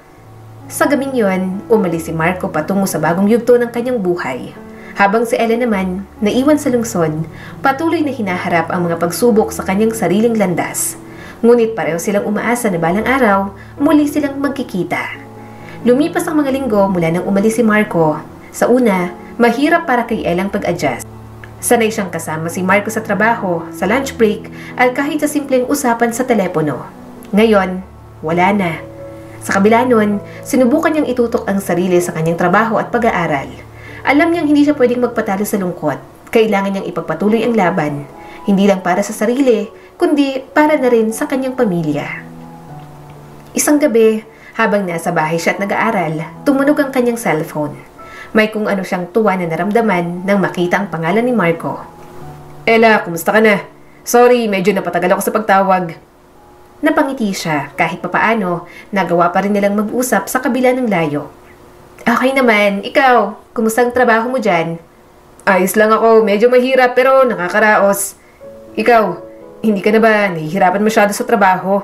Sa gabing yon, umalis si Marco patungo sa bagong yugto ng kanyang buhay. Habang si Ella naman, naiwan sa lungsod, patuloy na hinaharap ang mga pagsubok sa kanyang sariling landas. Ngunit pareho silang umaasa na balang araw, muli silang magkikita. Lumipas ang mga linggo mula nang umalis si Marco. Sa una, mahirap para kay Ella ang pag-adjust. Sanay siyang kasama si Marco sa trabaho, sa lunch break, at kahit sa simpleng usapan sa telepono. Ngayon, wala na. Sa kabila nun, sinubukan niyang itutok ang sarili sa kanyang trabaho at pag-aaral. Alam niyang hindi siya pwedeng magpatalo sa lungkot. Kailangan niyang ipagpatuloy ang laban. Hindi lang para sa sarili, kundi para na rin sa kanyang pamilya. Isang gabi, habang nasa bahay siya at nag-aaral, tumunog ang kanyang cellphone. May kung ano siyang tuwa na naramdaman nang makita ang pangalan ni Marco. Ella, kumusta ka na? Sorry, medyo napatagal ako sa pagtawag. Napangiti siya kahit papaano, nagawa pa rin nilang mag-usap sa kabila ng layo. Okay naman, ikaw, kumusta ang trabaho mo dyan? Ayos lang ako, medyo mahirap pero nakakaraos. Ikaw, hindi ka na ba nahihirapan masyado sa trabaho?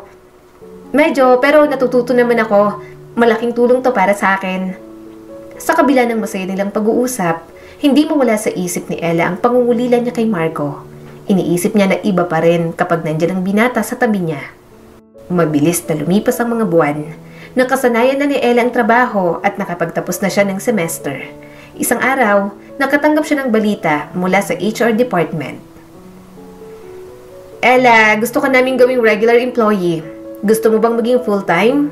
Medyo, pero natututo naman ako. Malaking tulong to para sa akin. Sa kabila ng masaya nilang pag-uusap, hindi mawala sa isip ni Ella ang pangungulila niya kay Marco. Iniisip niya na iba pa rin kapag nandiyan ang binata sa tabi niya. Mabilis na lumipas ang mga buwan. Nakasanayan na ni Ella ang trabaho at nakapagtapos na siya ng semester. Isang araw, nakatanggap siya ng balita mula sa HR department. Ella, gusto ka naming gawing regular employee. Gusto mo bang maging full-time?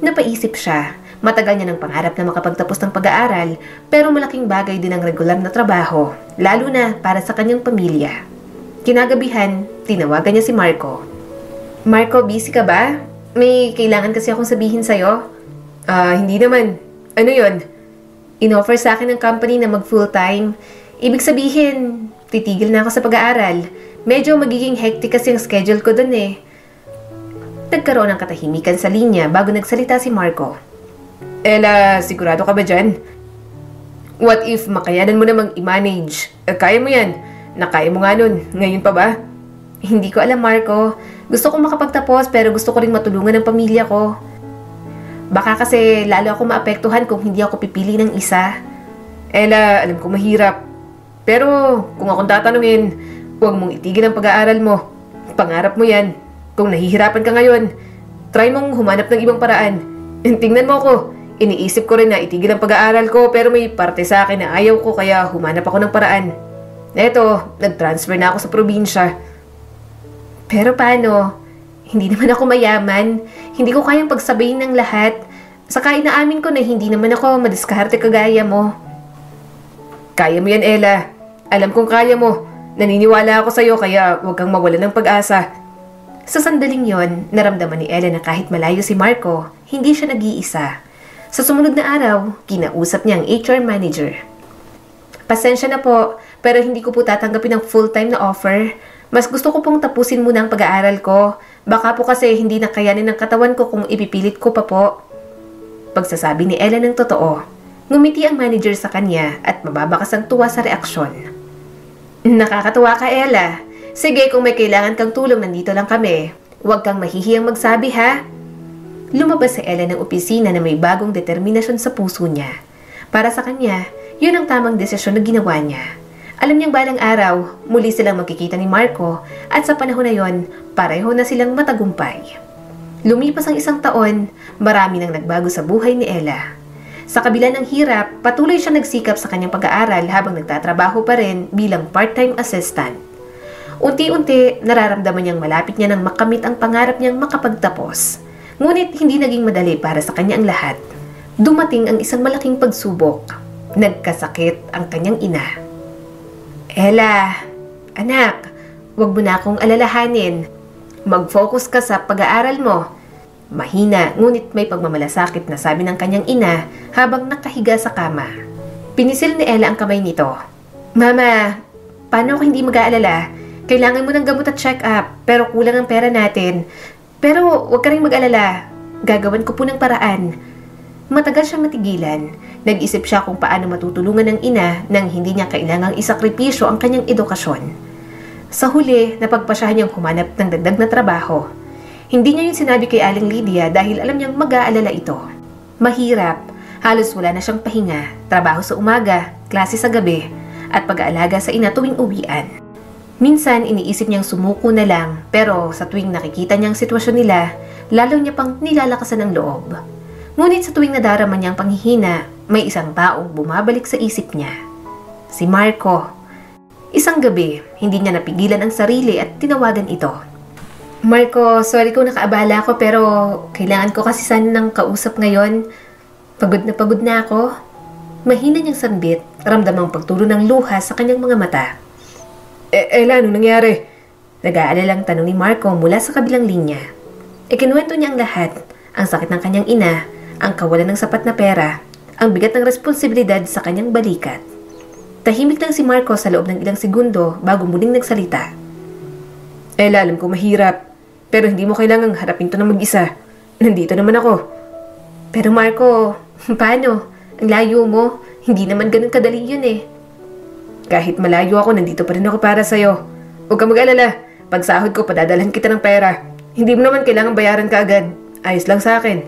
Napaisip siya. Matagal niya ng pangarap na makapagtapos ng pag-aaral, pero malaking bagay din ang regular na trabaho, lalo na para sa kanyang pamilya. Kinagabihan, tinawagan niya si Marco. Marco, busy ka ba? May kailangan kasi akong sabihin sa'yo. Hindi naman. Ano yon? In-offer sa akin ng company na mag-full-time. Ibig sabihin, titigil na ako sa pag-aaral. Medyo magiging hectic kasi ang schedule ko dun eh. Nagkaroon ng katahimikan sa linya bago nagsalita si Marco. Ella, sigurado ka ba dyan? What if makayanan mo namang i-manage? Kaya mo yan. Nakaya mo nga nun. Ngayon pa ba? Hindi ko alam, Marco. Gusto kong makapagtapos pero gusto ko rin matulungan ang pamilya ko. Baka kasi lalo ako maapektuhan kung hindi ako pipili ng isa. Ella, alam ko mahirap. Pero kung akong tatanungin, huwag mong itigil ang pag-aaral mo. Pangarap mo yan. Kung nahihirapan ka ngayon, try mong humanap ng ibang paraan. Tingnan mo ako. Iniisip ko rin na itigil ang pag-aaral ko pero may parte sa akin na ayaw ko kaya humanap ako ng paraan. Eto, nag-transfer na ako sa probinsya. Pero paano? Hindi naman ako mayaman. Hindi ko kayang pagsabayin ng lahat. Saka inaamin ko na hindi naman ako madiskarte kagaya mo. Kaya mo yan, Ella. Alam kong kaya mo. Naniniwala ako sa'yo kaya huwag kang mawalan ng pag-asa. Sa sandaling yon, naramdaman ni Ella na kahit malayo si Marco, hindi siya nag-iisa. Sa sumunod na araw, kinausap niya ang HR manager. Pasensya na po, pero hindi ko po tatanggapin ang full-time na offer. Mas gusto ko pong tapusin muna ang pag-aaral ko. Baka po kasi hindi na kayanin ng katawan ko kung ipipilit ko pa po. Pagsasabi ni Ella ng totoo, ngumiti ang manager sa kanya at mababakas ang tuwa sa reaksyon. Nakakatuwa ka, Ella. Sige, kung may kailangan kang tulong, nandito lang kami. Huwag kang mahihiyang magsabi, ha? Lumabas si Ella ng opisina na may bagong determinasyon sa puso niya. Para sa kanya, yun ang tamang desisyon na ginawa niya. Alam niyang balang araw, muli silang magkikita ni Marco at sa panahon na yon, pareho na silang matagumpay. Lumipas ang isang taon, marami nang nagbago sa buhay ni Ella. Sa kabila ng hirap, patuloy siya nagsikap sa kanyang pag-aaral habang nagtatrabaho pa rin bilang part-time assistant. Unti-unti, nararamdaman niyang malapit niya nang makamit ang pangarap niyang makapagtapos. Ngunit hindi naging madali para sa kanya ang lahat. Dumating ang isang malaking pagsubok. Nagkasakit ang kanyang ina. Ella, anak, huwag mo na akong alalahanin. Mag-focus ka sa pag-aaral mo. Mahina ngunit may pagmamalasakit na sabi ng kanyang ina habang nakahiga sa kama. Pinisil ni Ella ang kamay nito. Mama, paano ako hindi mag-aalala? Kailangan mo ng gamot at check-up pero kulang ang pera natin. Pero huwag ka rin mag-alala. Gagawan ko po ng paraan. Matagal siyang matigilan. Nag-isip siya kung paano matutulungan ng ina nang hindi niya kailangang isakripisyo ang kanyang edukasyon. Sa huli, napagpasyahan niyang humanap ng dagdag na trabaho. Hindi niya yun sinabi kay Aling Lydia dahil alam niyang mag-aalala ito. Mahirap, halos wala na siyang pahinga, trabaho sa umaga, klase sa gabi, at pag-aalaga sa ina tuwing uwian. Minsan, iniisip niyang sumuko na lang, pero sa tuwing nakikita niyang sitwasyon nila, lalo niya pang nilalakasan ang loob. Ngunit sa tuwing nadarama niyang panghihina, may isang taong bumabalik sa isip niya. Si Marco. Isang gabi, hindi niya napigilan ang sarili at tinawagan ito. Marco, sorry kung nakaabala ako pero kailangan ko kasi sana ng kausap ngayon. Pagod na ako. Mahina niyang sambit, ramdamang pagtulo ng luha sa kanyang mga mata. Ella, anong nangyari? Nag-aalalang tanong ni Marco mula sa kabilang linya. Ikinuwento niya ang lahat, ang sakit ng kanyang ina, ang kawalan ng sapat na pera, ang bigat ng responsibilidad sa kanyang balikat. Tahimik lang si Marco sa loob ng ilang segundo bago muling nagsalita. Ella, alam ko mahirap, pero hindi mo kailangang harapin to na mag-isa. Nandito naman ako. Pero Marco, paano? Ang layo mo, hindi naman ganun kadali yun eh. Kahit malayo ako, nandito pa rin ako para sa'yo. Huwag kang mag-alala, pag sahod ko, padadalhan kita ng pera. Hindi mo naman kailangang bayaran ka agad. Ayos lang sa akin.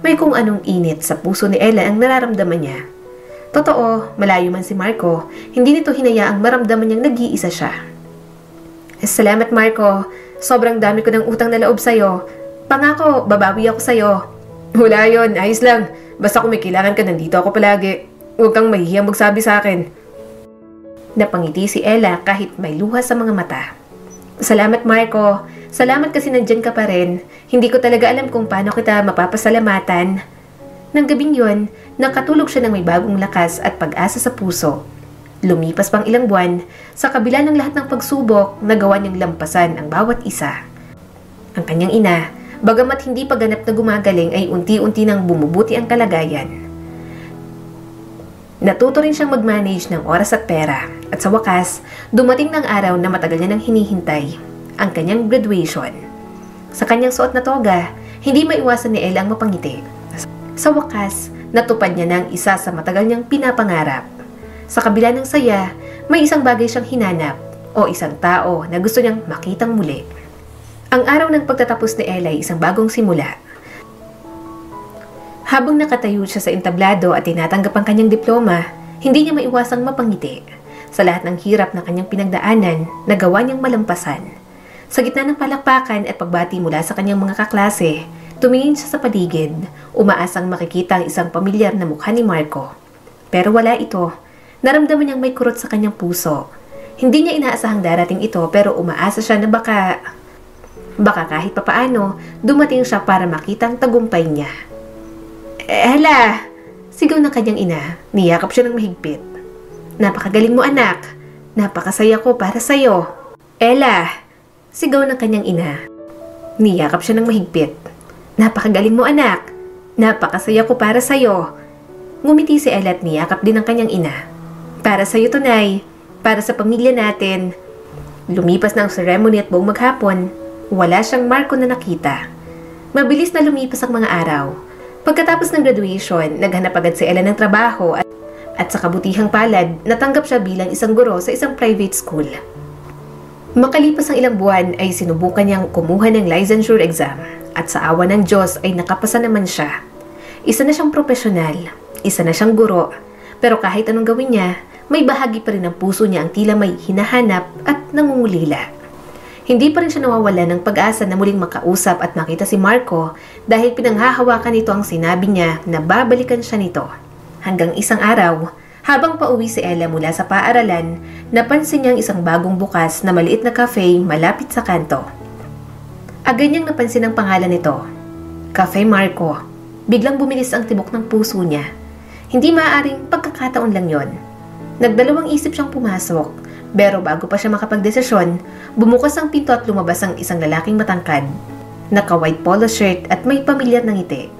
May kung anong init sa puso ni Ella ang nararamdaman niya. Totoo, malayo man si Marco, hindi nito hinayaang maramdaman niyang nag-iisa siya. Salamat Marco, sobrang dami ko ng utang na loob sa'yo. Pangako, babawi ako sa'yo. Wala yun, ayos lang. Basta kung may kailangan ka, nandito ako palagi. Huwag kang mahihiyang magsabi sa akin. Napangiti si Ella kahit may luha sa mga mata. Salamat Marco, salamat kasi nandyan ka pa rin. Hindi ko talaga alam kung paano kita mapapasalamatan. Nang gabing yon, nakatulog siya ng may bagong lakas at pag-asa sa puso. Lumipas pang ilang buwan, sa kabila ng lahat ng pagsubok, nagawa niyang lampasan ang bawat isa. Ang kanyang ina, bagamat hindi pa ganap na gumagaling ay unti-unti nang bumubuti ang kalagayan. Natuto rin siyang mag-manage ng oras at pera at sa wakas, dumating ng araw na matagal niya nang hinihintay, ang kanyang graduation. Sa kanyang suot na toga, hindi maiwasan ni Ella ang mapangiti. Sa wakas, natupad niya ng isa sa matagal niyang pinapangarap. Sa kabila ng saya, may isang bagay siyang hinanap o isang tao na gusto niyang makitang muli. Ang araw ng pagtatapos ni Ella ay isang bagong simula. Habang nakatayo siya sa entablado at tinatanggap ang kanyang diploma, hindi niya maiwasang mapangiti. Sa lahat ng hirap na kanyang pinagdaanan, nagawa niyang malampasan. Sa gitna ng palakpakan at pagbati mula sa kanyang mga kaklase, tumingin siya sa paligid, umaasang makikita ang isang pamilyar na mukha ni Marco. Pero wala ito. Naramdaman niyang may kurot sa kanyang puso. Hindi niya inaasahang darating ito pero umaasa siya na baka kahit papaano, dumating siya para makita ang tagumpay niya. Ella! Sigaw ng kanyang ina, niyakap siya ng mahigpit. Napakagaling mo anak! Napakasaya ko para sa'yo! Ella! Sigaw ng kanyang ina. Niyakap siya ng mahigpit. Napakagaling mo anak! Napakasaya ko para sa'yo! Ngumiti si Ella at niyakap din ng kanyang ina. Para sa'yo tunay! Para sa pamilya natin! Lumipas na ang ceremony at buong maghapon, wala siyang Marco na nakita. Mabilis na lumipas ang mga araw. Pagkatapos ng graduation, naghanap agad si Ella ng trabaho at sa kabutihang palad, natanggap siya bilang isang guro sa isang private school. Makalipas ang ilang buwan ay sinubukan niyang kumuha ng licensure exam at sa awa ng Diyos ay nakapasa naman siya. Isa na siyang profesional, isa na siyang guro, pero kahit anong gawin niya, may bahagi pa rin ng puso niya ang tila may hinahanap at nangungulila. Hindi pa rin siya nawawala ng pag-asa na muling makausap at makita si Marco dahil pinanghahawakan nito ang sinabi niya na babalikan siya nito. Hanggang isang araw, habang pauwi si Ella mula sa paaralan, napansin niyang isang bagong bukas na maliit na cafe malapit sa kanto. Agad niyang napansin ang pangalan nito, Cafe Marco. Biglang bumilis ang tibok ng puso niya. Hindi maaaring pagkakataon lang yon. Nagdalawang isip siyang pumasok. Pero bago pa siya makapagdesisyon, bumukas ang pinto at lumabas ang isang lalaking matangkad. Naka-white polo shirt at may pamilyar na ngiti.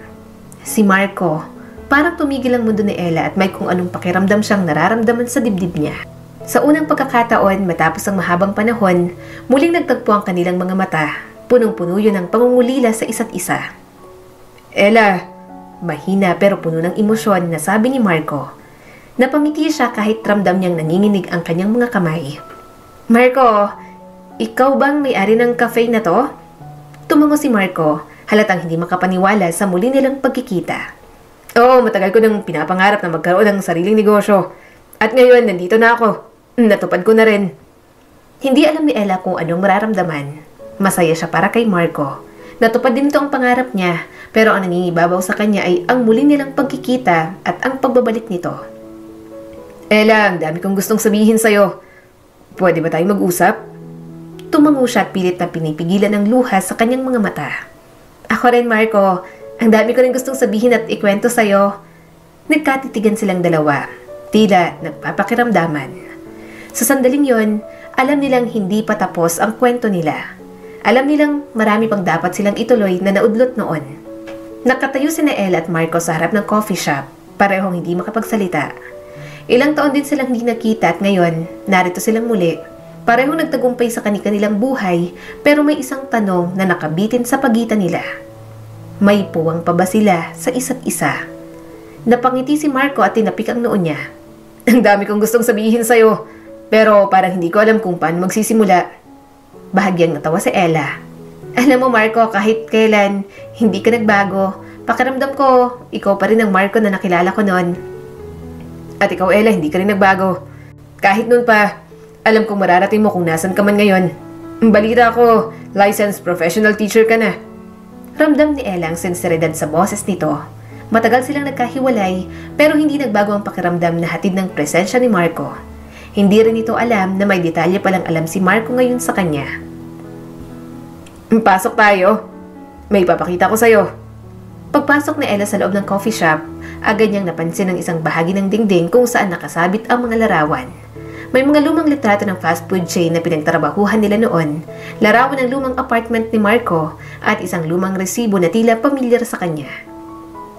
Si Marco, parang tumigil ang mundo ni Ella at may kung anong pakiramdam siyang nararamdaman sa dibdib niya. Sa unang pagkakataon, matapos ang mahabang panahon, muling nagtagpo ang kanilang mga mata. Punong-puno yun ng pangungulila sa isa't isa. Ella, mahina pero puno ng emosyon na sabi ni Marco. Napangiti siya kahit ramdam niyang nanginginig ang kanyang mga kamay. Marco, ikaw bang may-ari ng cafe na to? Tumango si Marco, halatang hindi makapaniwala sa muli nilang pagkikita. Oo, matagal ko nang pinapangarap na magkaroon ng sariling negosyo. At ngayon, nandito na ako. Natupad ko na rin. Hindi alam ni Ella kung anong mararamdaman. Masaya siya para kay Marco. Natupad din ito ang pangarap niya, pero ang nangingibabaw sa kanya ay ang muli nilang pagkikita at ang pagbabalik nito. Ella, ang dami kong gustong sabihin sa'yo. Pwede ba tayong mag-usap? Tumango siya at pilit na pinipigilan ng luha sa kanyang mga mata. Ako rin, Marco. Ang dami ko rin gustong sabihin at ikwento sa'yo. Nagkatitigan silang dalawa. Tila nagpapakiramdaman. Sa sandaling yon, alam nilang hindi pa tapos ang kwento nila. Alam nilang marami pang dapat silang ituloy na naudlot noon. Nakatayo sina Ella at Marco sa harap ng coffee shop, parehong hindi makapagsalita. Ilang taon din silang hindi nakita at ngayon, narito silang muli. Parehong nagtagumpay sa kanilang buhay, pero may isang tanong na nakabitin sa pagitan nila. May puwang pa ba sila sa isa't isa? Napangiti si Marco at tinapik ang noo niya. Ang dami kong gustong sabihin sa'yo, pero parang hindi ko alam kung paano magsisimula. Bahagyang natawa si Ella. Alam mo Marco, kahit kailan, hindi ka nagbago. Pakiramdam ko, ikaw pa rin ang Marco na nakilala ko noon. At ikaw Ella, hindi ka rin nagbago. Kahit noon pa, alam kong mararating mo kung nasan ka man ngayon. Balita ko, licensed professional teacher ka na. Ramdam ni Ella ang sinseridad sa boses nito. Matagal silang nagkahiwalay, pero hindi nagbago ang pakiramdam na hatid ng presensya ni Marco. Hindi rin ito alam na may detalye palang alam si Marco ngayon sa kanya. Pasok tayo. May papakita ko sa'yo. Pagpasok ni Ella sa loob ng coffee shop, agad niyang napansin ang isang bahagi ng dingding kung saan nakasabit ang mga larawan. May mga lumang litrato ng fast food chain na pinagtrabahuhan nila noon, larawan ng lumang apartment ni Marco at isang lumang resibo na tila pamilyar sa kanya.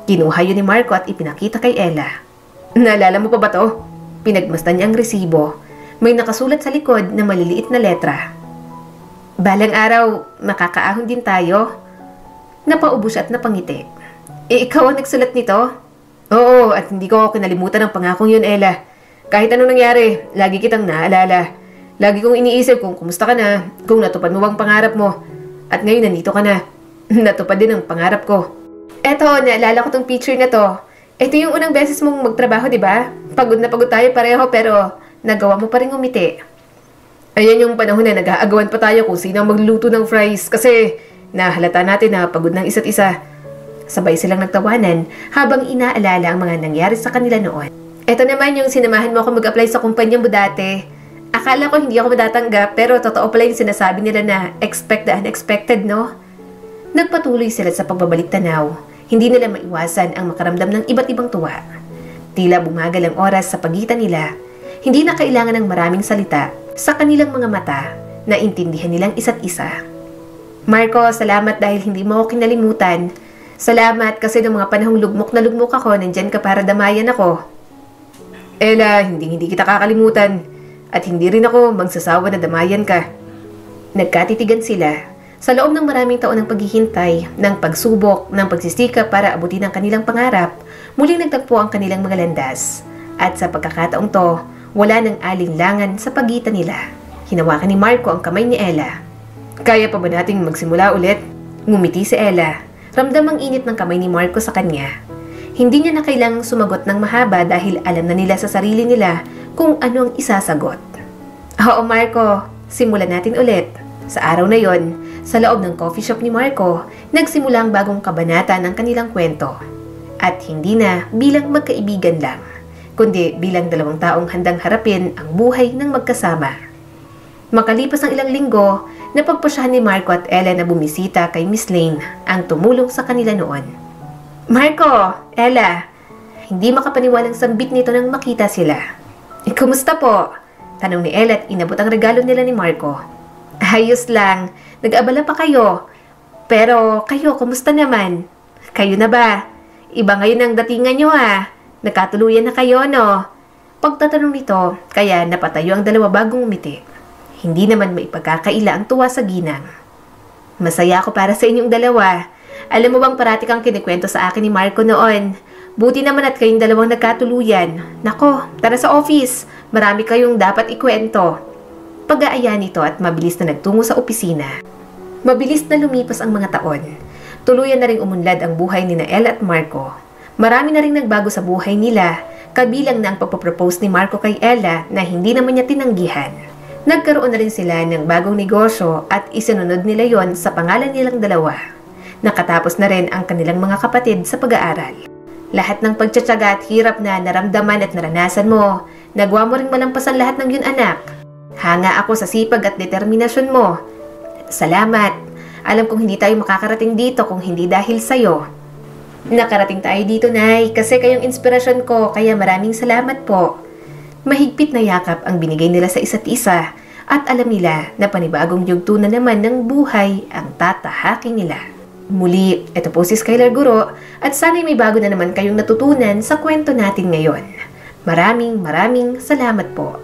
Kinuha yun ni Marco at ipinakita kay Ella. Naalala mo pa ba to? Pinagmasdan niya ang resibo. May nakasulat sa likod na maliliit na letra. Balang araw, makakaahon din tayo. Napaubo siya at napangiti. Ikaw ang nagsulat nito? Oo, at hindi ko kinalimutan ang pangakong yun, Ella. Kahit anong nangyari, lagi kitang naalala. Lagi kong iniisip kung kumusta ka na, kung natupad mo bang pangarap mo. At ngayon nandito ka na. Natupad din ang pangarap ko. Eto, naalala ko tong picture na to. Ito yung unang beses mong magtrabaho, di ba? Pagod na pagod tayo pareho pero nagawa mo pa rin umiti. Ayan yung panahon na nag-aagawan pa tayo kung sino ang magluluto ng fries kasi nahalata natin na pagod ng isa't isa. Sabay silang nagtawanan habang inaalala ang mga nangyari sa kanila noon. Ito naman yung sinamahan mo ako mag-apply sa kumpanyang mo dati. Akala ko hindi ako madatanggap pero totoo pala yung sinasabi nila na expect the unexpected, no? Nagpatuloy sila sa pagbabalik tanaw. Hindi nila maiwasan ang makaramdam ng iba't ibang tuwa. Tila bumagal ang oras sa pagitan nila. Hindi na kailangan ng maraming salita. Sa kanilang mga mata, naintindihan nilang isa't isa. Marco, salamat dahil hindi mo ako kinalimutan. Salamat kasi ng mga panahong lugmok na lugmok ako, nandyan ka para damayan ako. Ella, hindi kita kakalimutan. At hindi rin ako magsasawa na damayan ka. Nagkatitigan sila. Sa loob ng maraming taon ng paghihintay, ng pagsubok, ng pagsisikap para abutin ang kanilang pangarap, muling nagtagpo ang kanilang mga landas. At sa pagkakataong to, wala nang alinlangan sa pagitan nila. Hinawakan ni Marco ang kamay ni Ella. Kaya pa ba nating magsimula ulit? Ngumiti si Ella. Ramdam ang init ng kamay ni Marco sa kanya. Hindi niya na kailangang sumagot ng mahaba dahil alam na nila sa sarili nila kung ano ang isasagot. Oo Marco, simulan natin ulit. Sa araw na yon, sa loob ng coffee shop ni Marco, nagsimula ang bagong kabanata ng kanilang kwento. At hindi na bilang magkaibigan lang, kundi bilang dalawang taong handang harapin ang buhay ng magkasama. Makalipas ang ilang linggo, napagpasyahan ni Marco at Ella na bumisita kay Miss Lane ang tumulong sa kanila noon. Marco, Ella, hindi makapaniwalang sambit nito nang makita sila. Kumusta po? Tanong ni Ella at inabot ang regalo nila ni Marco. Ayos lang, nag-abala pa kayo. Pero kayo, kumusta naman? Kayo na ba? Iba ngayon ang datingan nyo Nagkatuluyan na kayo, no? Pagtatanong nito, kaya napatayo ang dalawa bagong umiti. Hindi naman maipagkakaila ang tuwa sa ginang. Masaya ako para sa inyong dalawa. Alam mo bang parati kang kinikwento sa akin ni Marco noon? Buti naman at kayong dalawang nagkatuluyan. Nako, tara sa office. Marami kayong dapat ikwento. Pag-aaya nito at mabilis na nagtungo sa opisina. Mabilis na lumipas ang mga taon. Tuluyan na ring umunlad ang buhay ni Ella at Marco. Marami na ring nagbago sa buhay nila, kabilang na ang pagpapropose ni Marco kay Ella na hindi naman niya tinanggihan. Nagkaroon na rin sila ng bagong negosyo at isinunod nila yon sa pangalan nilang dalawa. Nakatapos na rin ang kanilang mga kapatid sa pag-aaral. Lahat ng pagtsatsaga at hirap na naramdaman at naranasan mo, nagawa mo ring malampasan lahat ng yun, anak. Hanga ako sa sipag at determinasyon mo. Salamat. Alam kong hindi tayo makakarating dito kung hindi dahil sa'yo. Nakarating tayo dito, Nay, kasi kayong inspirasyon ko, kaya maraming salamat po. Mahigpit na yakap ang binigay nila sa isa't isa at alam nila na panibagong yugto na naman ng buhay ang tatahaking nila. Muli, ito po si Skylar Guro at sana'y may bago na naman kayong natutunan sa kwento natin ngayon. Maraming salamat po.